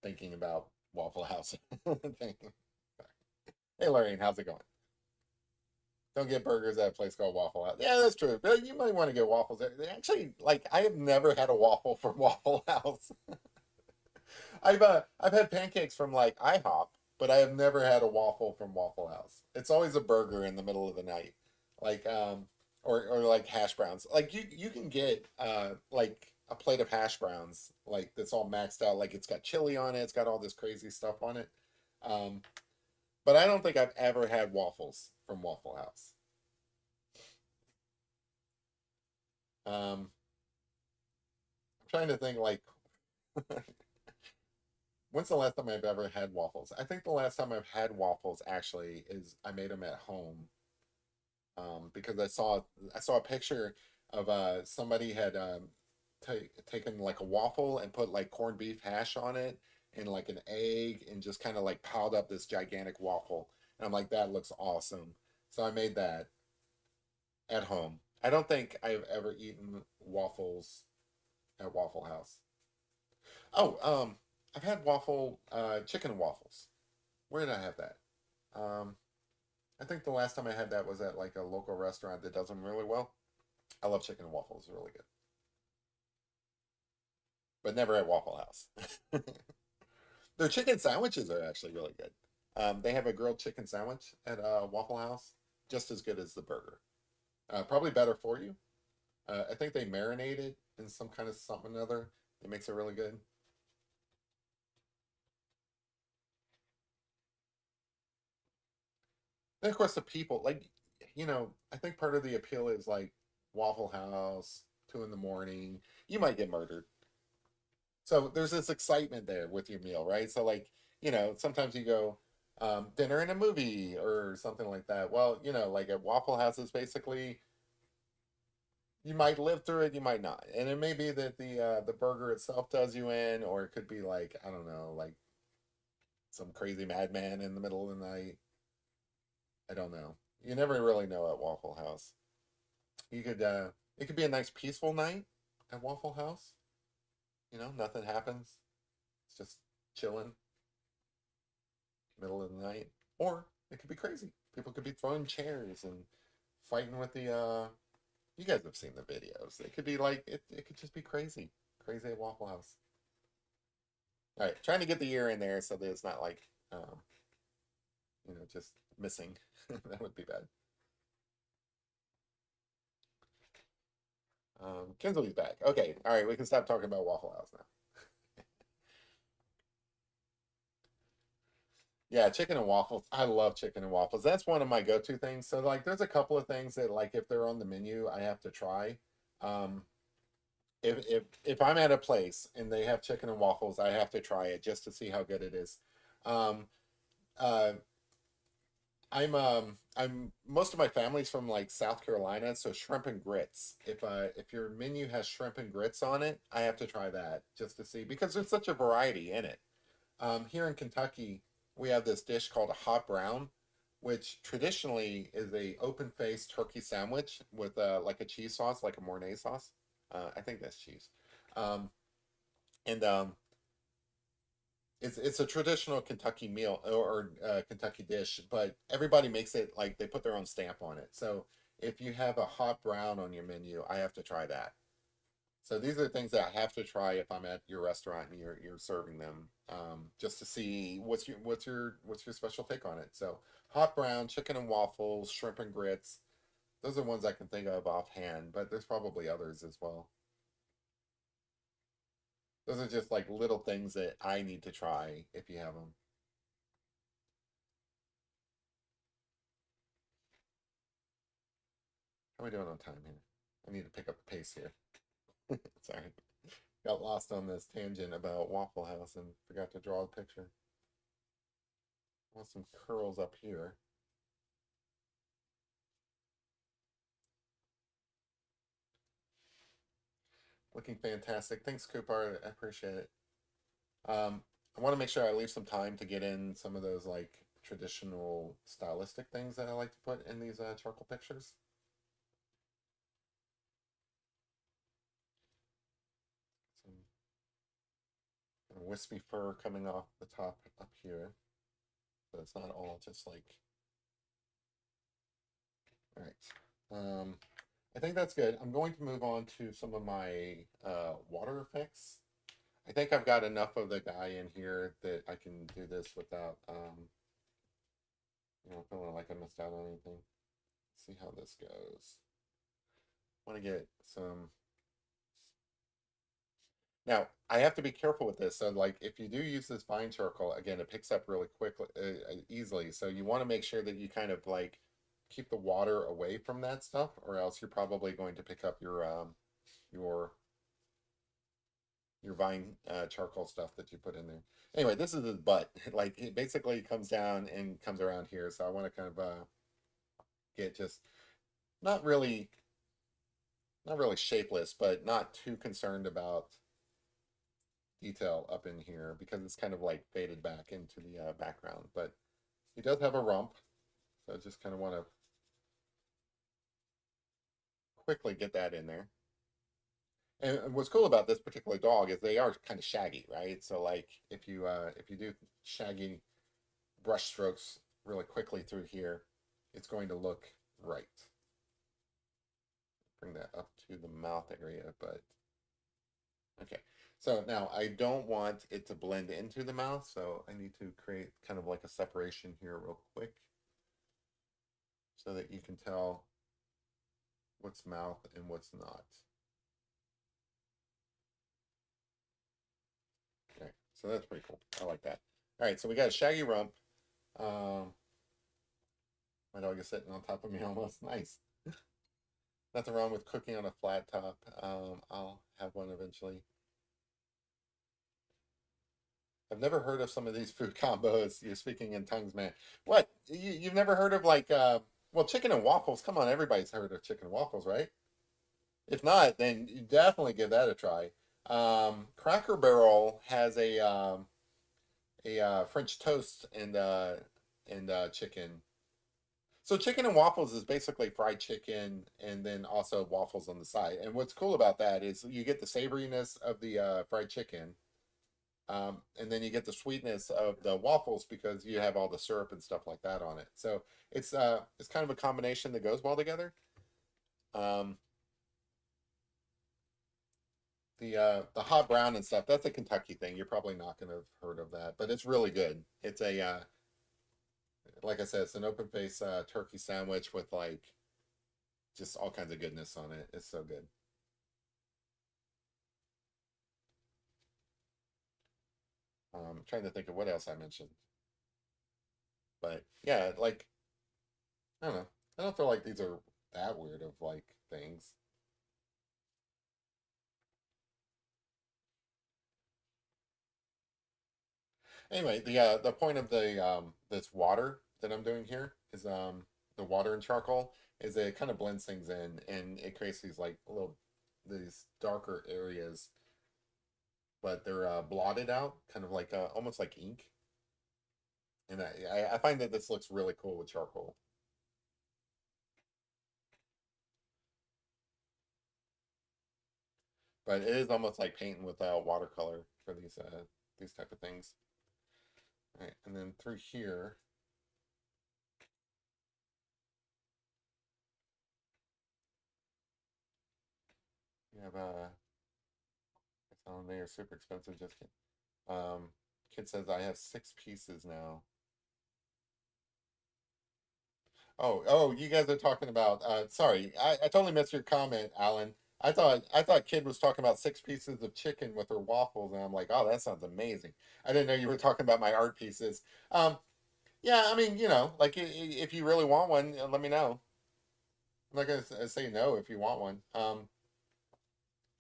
thinking about Waffle House. Thinking. Hey Lorraine, how's it going? Don't get burgers at a place called Waffle House. Yeah, that's true. But you might want to get waffles there. Actually, like I have never had a waffle from Waffle House. I've had pancakes from like IHOP, but I have never had a waffle from Waffle House. It's always a burger in the middle of the night, like or like hash browns. Like you can get like a plate of hash browns like that's all maxed out. Like it's got chili on it. It's got all this crazy stuff on it. Um, but I don't think I've ever had waffles from Waffle House. I'm trying to think like when's the last time I've ever had waffles? I think the last time I've had waffles actually is I made them at home because I saw a picture of somebody had taken like a waffle and put like corned beef hash on it and like an egg and just kind of like piled up this gigantic waffle. And I'm like, that looks awesome. So I made that at home. I don't think I've ever eaten waffles at Waffle House. Oh, I've had chicken and waffles. Where did I have that? Um, I think the last time I had that was at like a local restaurant that does them really well. I love chicken and waffles, really good, but never at Waffle House. Their chicken sandwiches are actually really good. They have a grilled chicken sandwich at Waffle House, just as good as the burger. Probably better for you. I think they marinate it in some kind of something or other that makes it really good. And of course, the people, like, I think part of the appeal is like Waffle House, 2 in the morning. You might get murdered. So there's this excitement there with your meal, right? So like, sometimes you go dinner and a movie or something like that. Well, like at Waffle Houses, basically, you might live through it, you might not, and it may be that the burger itself does you in, or it could be like I don't know, like some crazy madman in the middle of the night. I don't know. You never really know at Waffle House. You could it could be a nice peaceful night at Waffle House. Nothing happens. It's just chilling, middle of the night. Or it could be crazy. People could be throwing chairs and fighting with the you guys have seen the videos. It could be like it could just be crazy. Crazy at Waffle House. All right, trying to get the year in there so that it's not like just missing. That would be bad. Kinsley's back. Okay, all right, we can stop talking about Waffle House now. Yeah, chicken and waffles. I love chicken and waffles. That's one of my go-to things. So like there's a couple of things that like if they're on the menu, I have to try. Um, if I'm at a place and they have chicken and waffles, I have to try it just to see how good it is. Um, uh, I'm most of my family's from like South Carolina, so shrimp and grits. If your menu has shrimp and grits on it, I have to try that just to see because there's such a variety in it. Here in Kentucky, we have this dish called a hot brown, which traditionally is a open faced turkey sandwich with like a cheese sauce, like a Mornay sauce. I think that's cheese. Um, and it's a traditional Kentucky meal or Kentucky dish, but everybody makes it like they put their own stamp on it. So if you have a hot brown on your menu, I have to try that. So these are things that I have to try if I'm at your restaurant and you're serving them, just to see what's your special take on it. So hot brown, chicken and waffles, shrimp and grits. Those are ones I can think of offhand, but there's probably others as well. Those are just like little things that I need to try if you have them. How are we doing on time here? I need to pick up the pace here. Sorry. Got lost on this tangent about Waffle House and forgot to draw a picture. I want some curls up here. Looking fantastic. Thanks, Cooper. I appreciate it. I want to make sure I leave some time to get in some of those like traditional stylistic things that I like to put in these charcoal pictures. Some kind of wispy fur coming off the top up here, but it's not all just like. All right. I think that's good. I'm going to move on to some of my water effects. I think I've got enough of the guy in here that I can do this without, feeling like I missed out on anything. Let's see how this goes. I want to get some. Now, I have to be careful with this. So, like, if you do use this vine charcoal, again, it picks up really quickly, easily. So you want to make sure that you kind of like keep the water away from that stuff, or else you're probably going to pick up your your vine charcoal stuff that you put in there. Anyway, this is his butt. Like it basically comes down and comes around here. So I want to kind of get just not really not really shapeless, but not too concerned about detail up in here because it's kind of like faded back into the background. But he does have a rump, so I just kind of want to quickly get that in there. And what's cool about this particular dog is they are kind of shaggy, right? So like if you do shaggy brush strokes really quickly through here, it's going to look right. Bring that up to the mouth area, but okay. So now I don't want it to blend into the mouth, so I need to create kind of like a separation here real quick so that you can tell what's mouth and what's not. Okay, so that's pretty cool. I like that. All right, so we got a shaggy rump. Um, my dog is sitting on top of me almost. Nice. Nothing wrong with cooking on a flat top. I'll have one eventually. I've never heard of some of these food combos. You're speaking in tongues, man. What? You've never heard of like well, chicken and waffles. Come on, everybody's heard of chicken and waffles, right? If not, then you definitely give that a try. Cracker Barrel has a French toast and chicken. So chicken and waffles is basically fried chicken and then also waffles on the side. And what's cool about that is you get the savoriness of the fried chicken, and then you get the sweetness of the waffles because you have all the syrup and stuff like that on it. So it's kind of a combination that goes well together. Um, the hot brown and stuff, that's a Kentucky thing. You're probably not going to have heard of that, but it's really good. It's a like I said, it's an open face turkey sandwich with like just all kinds of goodness on it. It's so good. Trying to think of what else I mentioned, but yeah, like I don't know. I don't feel like these are that weird of like things. Anyway, the point of the this water that I'm doing here is the water and charcoal is it kind of blends things in and it creates these like little these darker areas, but they're blotted out, kind of like almost like ink. And I find that this looks really cool with charcoal. But it is almost like painting with watercolor for these type of things. All right, and then through here, you have it's on there, super expensive. Just kidding. Kid says I have 6 pieces now. Oh, you guys are talking about. Sorry, I totally missed your comment, Alan. I thought Kid was talking about 6 pieces of chicken with her waffles, and I'm like, oh, that sounds amazing. I didn't know you were talking about my art pieces. Yeah, I mean, like if you really want one, let me know. I'm not gonna say no if you want one.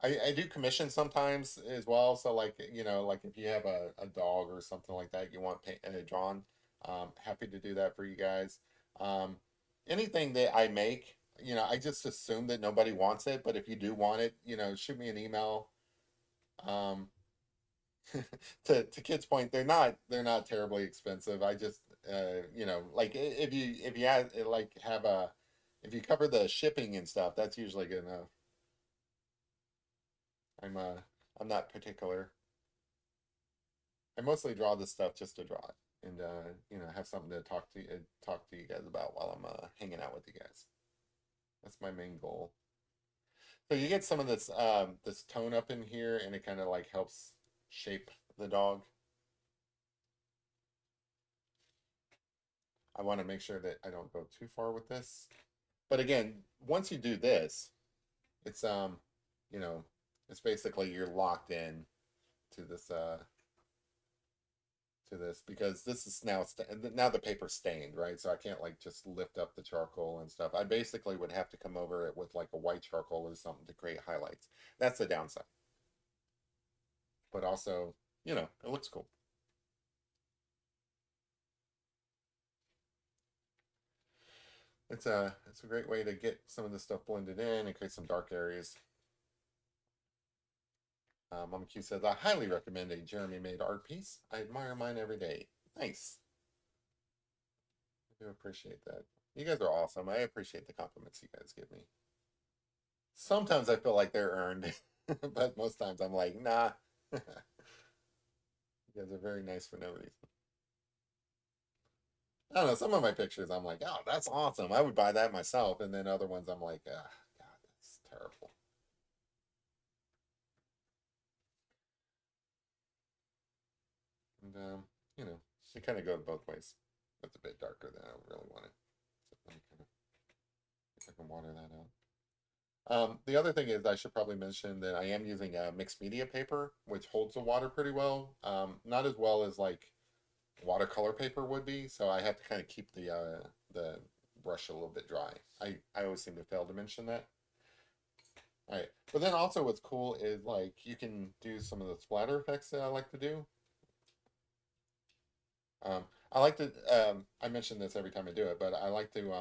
I do commission sometimes as well. So like like if you have a dog or something like that you want drawn, happy to do that for you guys. Um, Anything that I make, I just assume that nobody wants it, but if you do want it, shoot me an email. Um, to Kid's point, they're not terribly expensive. I just like if you have a if you cover the shipping and stuff, that's usually good enough. I'm uh I'm not particular. I mostly draw this stuff just to draw it and have something to talk to you guys about while I'm hanging out with you guys. That's my main goal. So you get some of this tone up in here and it kind of like helps shape the dog. I want to make sure that I don't go too far with this. But again, once you do this, it's you know, it's basically you're locked in to this because this is now the paper's stained, right? So I can't like just lift up the charcoal and stuff. I basically would have to come over it with like a white charcoal or something to create highlights. That's the downside. But also, it looks cool. It's a great way to get some of this stuff blended in and create some dark areas. Mama Q says, I highly recommend a Jeremy made art piece. I admire mine every day. Nice. I do appreciate that. You guys are awesome. I appreciate the compliments you guys give me. Sometimes I feel like they're earned, but most times I'm like, nah. You guys are very nice for no reason. I don't know. Some of my pictures, I'm like, oh, that's awesome. I would buy that myself. And then other ones, I'm like, ah, God, that's terrible. And, they kind of go both ways. That's a bit darker than I really wanted. So let me kind of, if I can water that out. The other thing is I should probably mention that I am using a mixed media paper, which holds the water pretty well. Not as well as like watercolor paper would be, so I have to kind of keep the brush a little bit dry. I always seem to fail to mention that. All right, but then also what's cool is like you can do some of the splatter effects that I like to do. I like to I mention this every time I do it, but I like to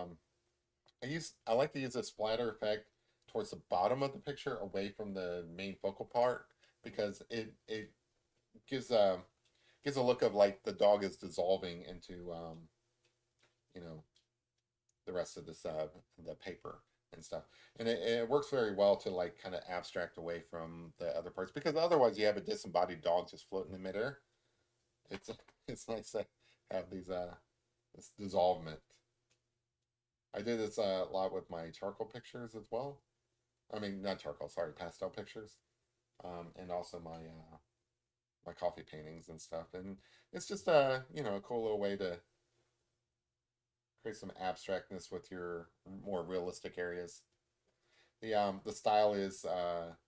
I like to use a splatter effect towards the bottom of the picture away from the main focal part because it gives a look of like the dog is dissolving into you know the rest of this the paper and stuff, and it works very well to like kind of abstract away from the other parts because otherwise you have a disembodied dog just floating in midair. It's it's nice to have this dissolvement. I do this a lot with my charcoal pictures as well. I mean, not charcoal, sorry, pastel pictures, and also my coffee paintings and stuff. And it's just a cool little way to create some abstractness with your more realistic areas. The style is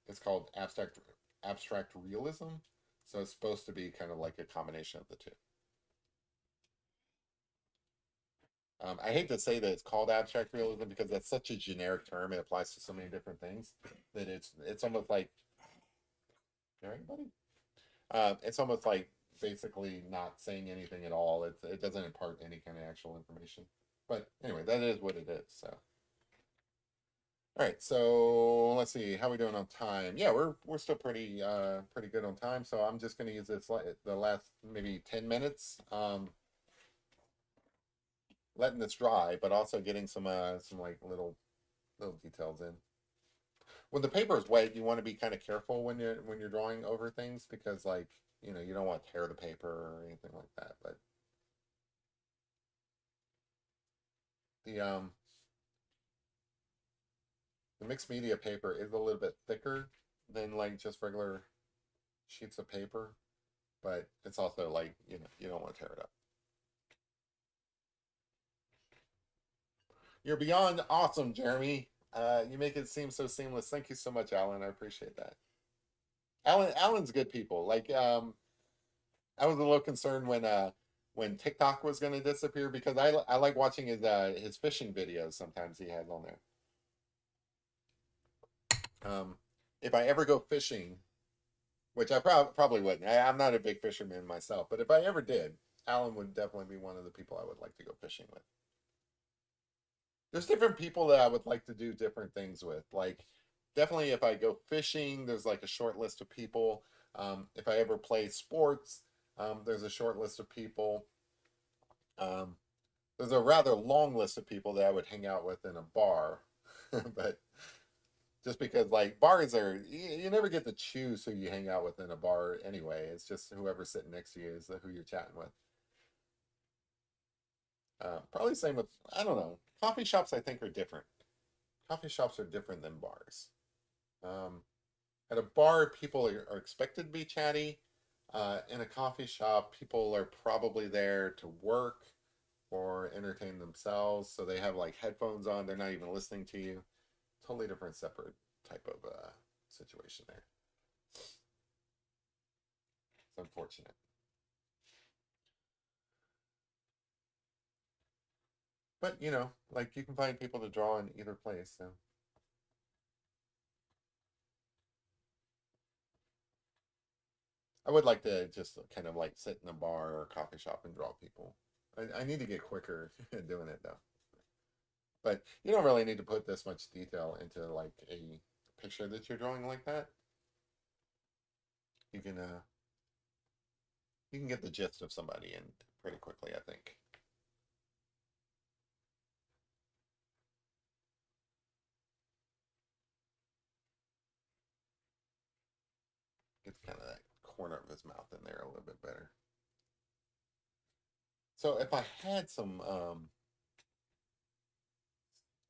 it's called abstract realism, so it's supposed to be kind of like a combination of the two. I hate to say that it's called abstract realism because that's such a generic term. It applies to so many different things that it's almost like, all right, buddy. It's almost like basically not saying anything at all. It doesn't impart any kind of actual information. But anyway, that is what it is. So all right, so let's see how we doing on time. Yeah, we're still pretty good on time. So I'm just going to use this the last maybe 10 minutes, letting this dry, but also getting some like little details in. When the paper is wet, you want to be kind of careful when you're drawing over things because like you don't want to tear the paper or anything like that. But the the mixed media paper is a little bit thicker than like just regular sheets of paper, but it's also like you don't want to tear it up. You're beyond awesome, Jeremy. You make it seem so seamless. Thank you so much, Alan. I appreciate that. Alan's good people. Like I was a little concerned when TikTok was going to disappear because I like watching his fishing videos. Sometimes he has on there. If I ever go fishing, which I probably wouldn't. I'm not a big fisherman myself, but if I ever did, Alan would definitely be one of the people I would like to go fishing with. There's different people that I would like to do different things with. Like, definitely if I go fishing, there's like a short list of people. If I ever play sports, there's a short list of people. Um, there's a rather long list of people that I would hang out with in a bar, but just because like bars are, you never get to choose who you hang out with in a bar anyway. It's just whoever's sitting next to you is who you're chatting with. Probably same with, I don't know. Coffee shops I think are different. Coffee shops are different than bars. Um, at a bar, people are expected to be chatty. In a coffee shop, people are probably there to work or entertain themselves. So they have like headphones on. They're not even listening to you. Totally different, separate type of situation there. It's unfortunate. But like you can find people to draw in either place. So I would like to just kind of like sit in a bar or a coffee shop and draw people. I need to get quicker at doing it though. But you don't really need to put this much detail into like a picture that you're drawing like that. You can uh you can get the gist of somebody in pretty quickly, I think. Get kind of that corner of his mouth in there a little bit better. So if I had some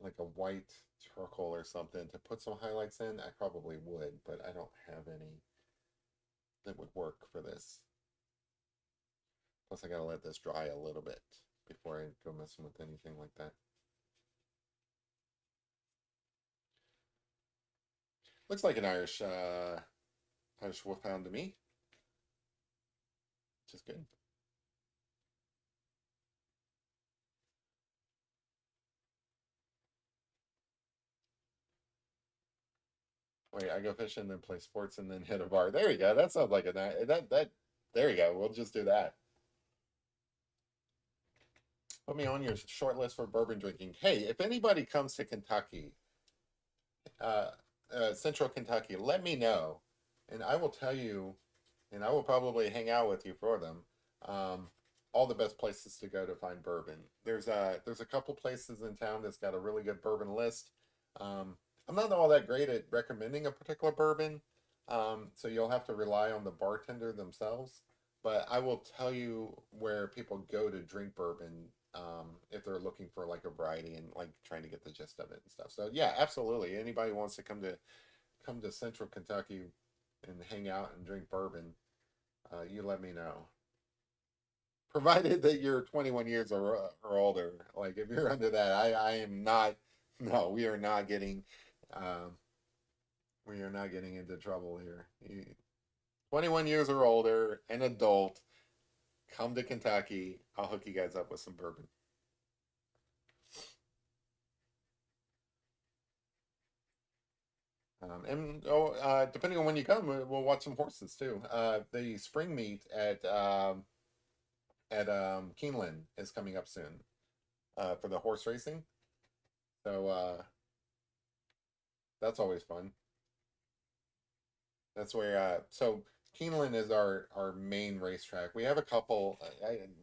like a white charcoal or something to put some highlights in, I probably would, but I don't have any that would work for this. Plus, I gotta let this dry a little bit before I go messing with anything like that. Looks like an Irish Wolfhound to me, which is good. Wait, I go fishing, then play sports, and then hit a bar. There you go. That sounds like a nice. That. There you go. We'll just do that. Put me on your short list for bourbon drinking. Hey, if anybody comes to Kentucky, uh, Central Kentucky, let me know, and I will tell you, and I will probably hang out with you for them. Um, all the best places to go to find bourbon. There's a couple places in town that's got a really good bourbon list. I'm not all that great at recommending a particular bourbon, so you'll have to rely on the bartender themselves. But I will tell you where people go to drink bourbon if they're looking for like a variety and like trying to get the gist of it and stuff. So yeah, absolutely. Anybody wants to come to Central Kentucky and hang out and drink bourbon, you let me know. Provided that you're 21 years or older. Like if you're under that, I am not. No, um, we are not getting into trouble here. 21 years or older, an adult, come to Kentucky. I'll hook you guys up with some bourbon. Depending on when you come, we'll watch some horses too. The spring meet at Keeneland is coming up soon for the horse racing. So that's always fun. That's where so Keeneland is our main racetrack. We have a couple.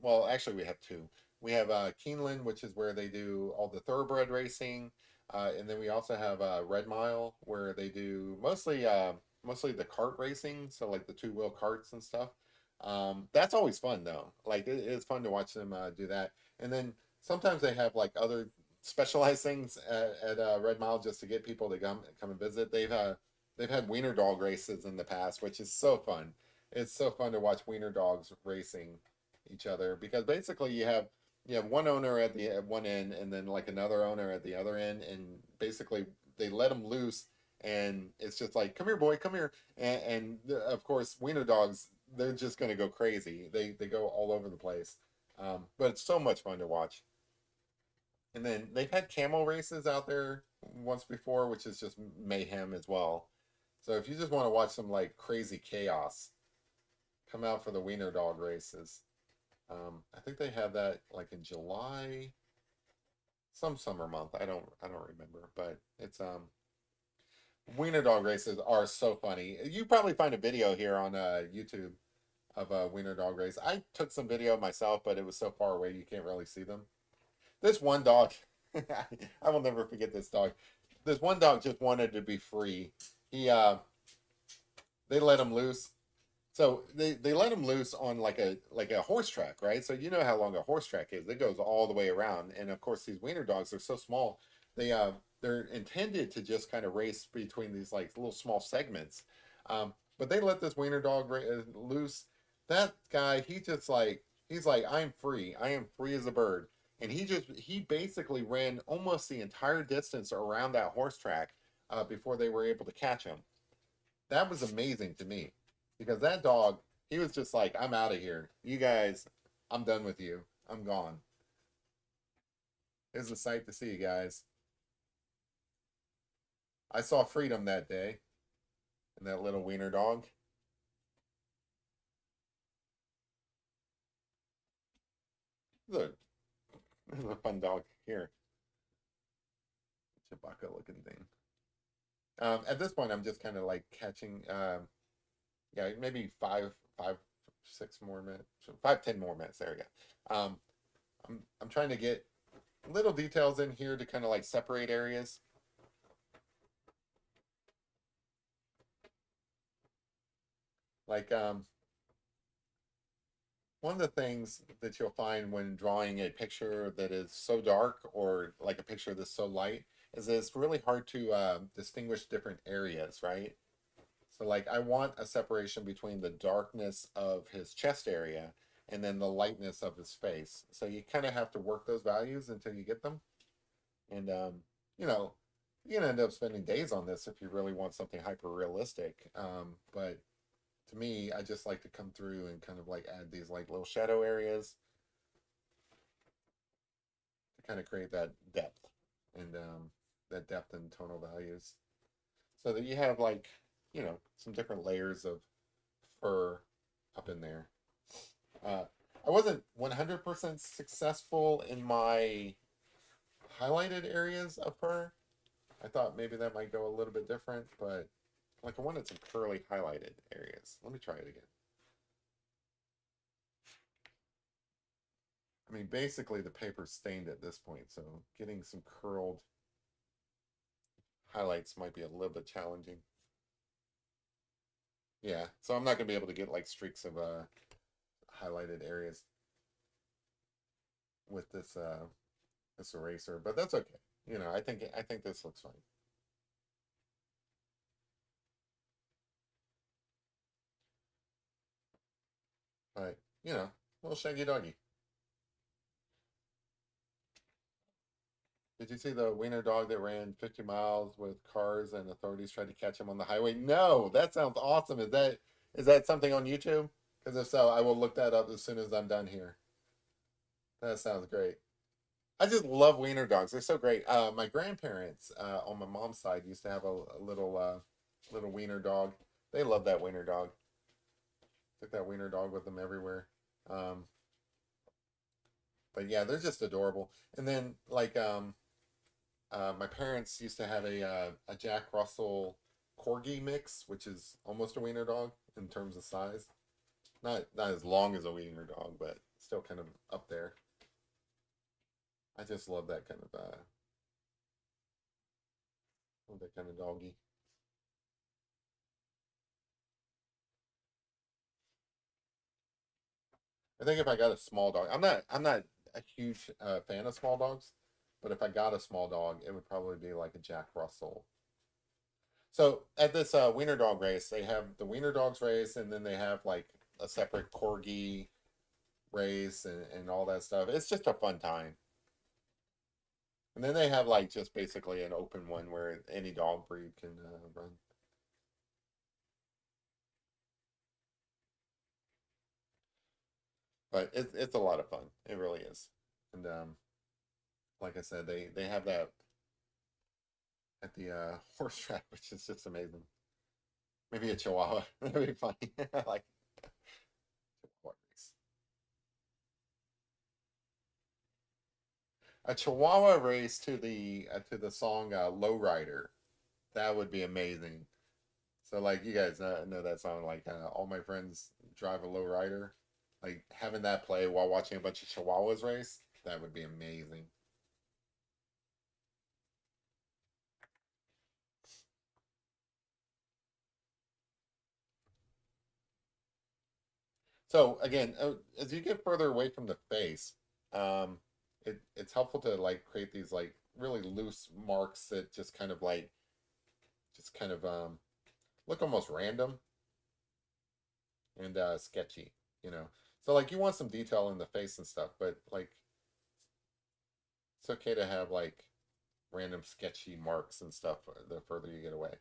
Well, actually, we have two. We have Keeneland, which is where they do all the thoroughbred racing, and then we also have Red Mile, where they do mostly the kart racing, so like the two-wheel karts and stuff. That's always fun though. Like it's fun to watch them do that. And then sometimes they have like other specialized things at Red Mile just to get people to come and visit. They've had wiener dog races in the past, which is so fun. It's so fun to watch wiener dogs racing each other because basically you have one owner at one end and then like another owner at the other end, and basically they let them loose, and it's just like, come here, boy, come here, and of course wiener dogs, they're just going to go crazy. They go all over the place, but it's so much fun to watch. And then they've had camel races out there once before, which is just mayhem as well. So if you just want to watch some like crazy chaos, come out for the wiener dog races. I think they have that like in July, some summer month. I don't remember, but it's wiener dog races are so funny. You probably find a video here on YouTube of a wiener dog race. I took some video myself, but it was so far away you can't really see them. This one dog, I will never forget this dog. This one dog just wanted to be free. He they let him loose. So they let him loose on like a horse track, right? So you know how long a horse track is. It goes all the way around. And of course these wiener dogs are so small. They're intended to just kind of race between these like little small segments. But they let this wiener dog loose. That guy, he's like, I'm free. I am free as a bird. And he basically ran almost the entire distance around that horse track before they were able to catch him. That was amazing to me because that dog, he was just like, I'm out of here. You guys, I'm done with you. I'm gone. It's a sight to see, guys. I saw freedom that day and that little wiener dog. This is a fun dog here. Chewbacca looking thing. At this point, I'm just kind of like catching, yeah, maybe 6 more minutes, 5, 10 more minutes. There we go. I'm trying to get little details in here to kind of like separate areas. Like one of the things that you'll find when drawing a picture that is so dark or like a picture that's so light is that it's really hard to distinguish different areas, right? So like I want a separation between the darkness of his chest area and then the lightness of his face. So you kind of have to work those values until you get them. And you know, you can end up spending days on this if you really want something hyper realistic. But to me, I just like to come through and kind of like add these like little shadow areas to kind of create that depth and tonal values, so that you have like some different layers of fur up in there. Uh, I wasn't 100% successful in my highlighted areas of fur. I thought maybe that might go a little bit different, but like I wanted some curly highlighted areas. Let me try it again. I mean, basically the paper's stained at this point, so getting some curled highlights might be a little bit challenging. Yeah, so I'm not gonna be able to get like streaks of highlighted areas with this eraser, but that's okay. I think this looks fine. But little shaggy doggy. Did you see the wiener dog that ran 50 miles with cars and authorities tried to catch him on the highway? No, that sounds awesome. Is that something on YouTube? Because if so, I will look that up as soon as I'm done here. That sounds great. I just love wiener dogs. They're so great. My grandparents on my mom's side used to have a little. little wiener dog. They love that wiener dog. Took that wiener dog with them everywhere. Um, but yeah, they're just adorable. And then my parents used to have a Jack Russell Corgi mix, which is almost a wiener dog in terms of size. Not as long as a wiener dog, but still kind of up there. I just love that kind of doggy. I think if I got a small dog, I'm not a huge fan of small dogs, but if I got a small dog, it would probably be like a Jack Russell. So at this wiener dog race, they have the wiener dogs race, and then they have like a separate corgi race and all that stuff. It's just a fun time. And then they have like just basically an open one where any dog breed can run. But it's a lot of fun. It really is. And like I said, they have that at the horse track, which is just amazing. Maybe a Chihuahua. That'd be funny. I like Chihuahua race. A Chihuahua race to the song "Lowrider." That would be amazing. So like you guys know that song, like all my friends drive a lowrider. Like having that play while watching a bunch of Chihuahuas race, that would be amazing. So again, as you get further away from the face, um, it's helpful to like create these like really loose marks that just kind of look almost random and sketchy, you know. So like you want some detail in the face and stuff, but like it's okay to have like random sketchy marks and stuff the further you get away,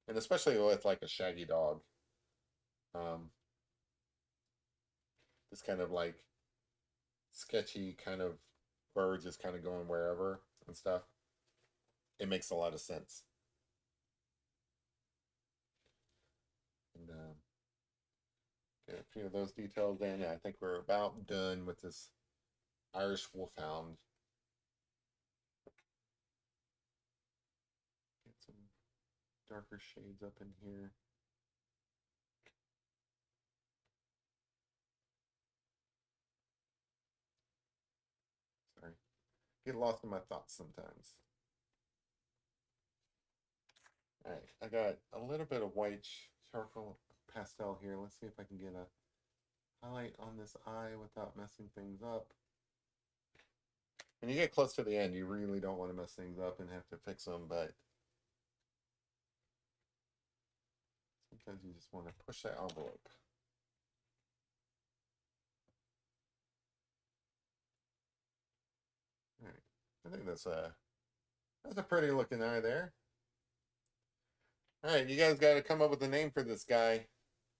and especially with like a shaggy dog, um, this kind of like sketchy kind of fur just kind of going wherever and stuff. It makes a lot of sense. And get a few of those details in. Yeah, I think we're about done with this Irish Wolfhound. Get some darker shades up in here. Sorry, get lost in my thoughts sometimes. All right, I got a little bit of white charcoal pastel here. Let's see if I can get a highlight on this eye without messing things up. When you get close to the end, you really don't want to mess things up and have to fix them, but sometimes you just want to push that envelope. All right, I think that's a pretty looking eye there. All right, you guys got to come up with a name for this guy.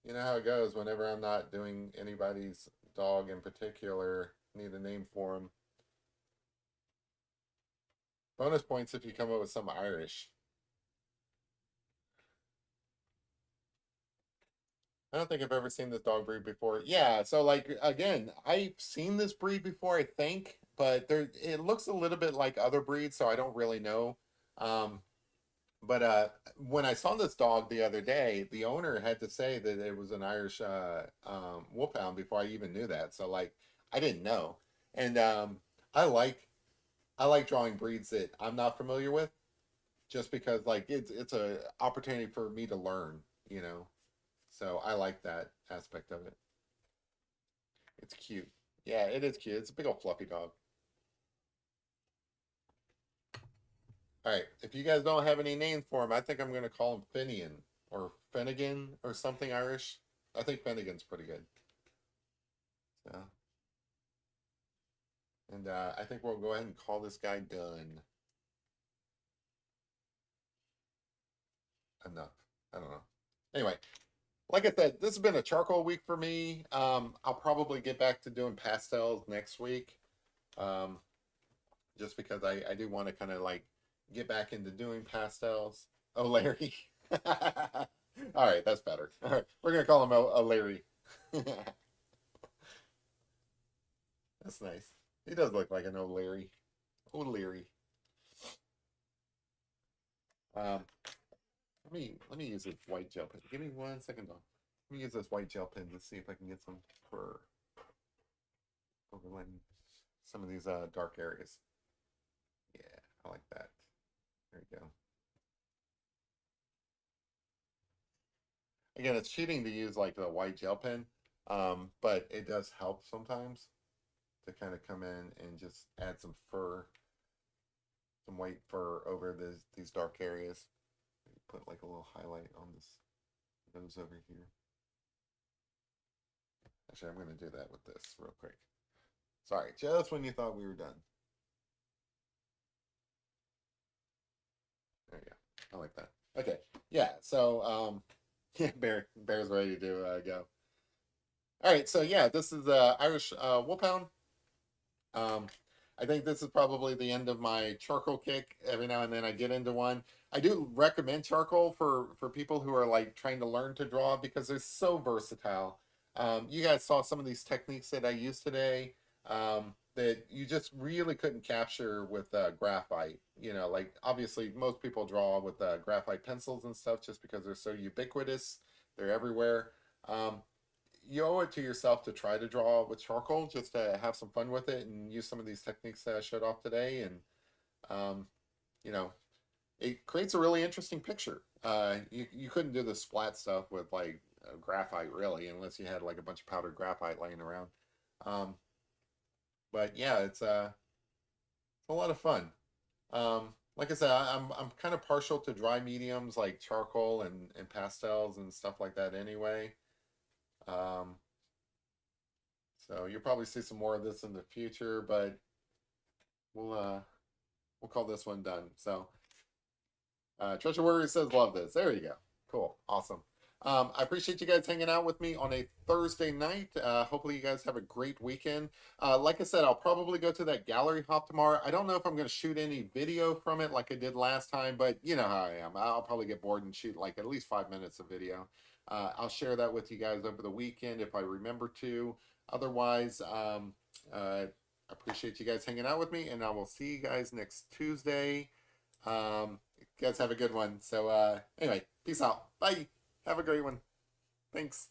You know how it goes whenever I'm not doing anybody's dog in particular. Need a name for him. Bonus points if you come up with some Irish. I don't think I've ever seen this dog breed before. Yeah, so like again, I've seen this breed before, I think, but there it looks a little bit like other breeds, so I don't really know. Um, but when I saw this dog the other day, the owner had to say that it was an Irish Wolfhound before I even knew that. So like I didn't know, and I like I like drawing breeds that I'm not familiar with, just because like it's a opportunity for me to learn, you know. So I like that aspect of it. It's cute. Yeah, it is cute. It's a big old fluffy dog. All right. If you guys don't have any names for him, I think I'm going to call him Finian or Finnegan or something Irish. I think Finnegan's pretty good. So, and I think we'll go ahead and call this guy done. Enough. I don't know. Anyway, like I said, this has been a charcoal week for me. I'll probably get back to doing pastels next week. Um, just because I do want to kind of like get back into doing pastels. Oh, Larry. All right, that's better. All right, we're gonna call him a Larry. That's nice. He does look like an old Larry. Old Larry. Um, let me use this white gel pen. Give me 1 second, Don. Let me use this white gel pen to see if I can get some fur overlaying some of these dark areas. Yeah, I like that. There you go. Again, it's cheating to use like the white gel pen, but it does help sometimes to kind of come in and just add some fur, some white fur over these dark areas. Put like a little highlight on this nose over here. Actually, I'm going to do that with this real quick. Sorry, just when you thought we were done. There you go. I like that. Okay, yeah. So, yeah, Bear's ready to go. All right, so yeah, this is Irish Wolfhound. Um, I think this is probably the end of my charcoal kick. Every now and then I get into one. I do recommend charcoal for people who are like trying to learn to draw because they're so versatile. You guys saw some of these techniques that I used today that you just really couldn't capture with graphite. You know, like obviously most people draw with graphite pencils and stuff just because they're so ubiquitous. They're everywhere. Um, you owe it to yourself to try to draw with charcoal just to have some fun with it and use some of these techniques that I showed off today. And, um, you know, it creates a really interesting picture. You couldn't do the splat stuff with like graphite really, unless you had like a bunch of powdered graphite laying around. Um, but yeah, it's a lot of fun. Like I said, I'm kind of partial to dry mediums like charcoal and pastels and stuff like that anyway. Um, So you'll probably see some more of this in the future, but we'll uh we'll call this one done. So Treasure Warrior says love this. There you go. Cool. Awesome. I appreciate you guys hanging out with me on a Thursday night. Hopefully you guys have a great weekend. Like I said, I'll probably go to that gallery hop tomorrow. I don't know if I'm going to shoot any video from it like I did last time, but you know how I am. I'll probably get bored and shoot like at least 5 minutes of video. I'll share that with you guys over the weekend if I remember to. Otherwise, appreciate you guys hanging out with me, and I will see you guys next Tuesday. You guys have a good one. So, anyway, peace out. Bye. Have a great one. Thanks.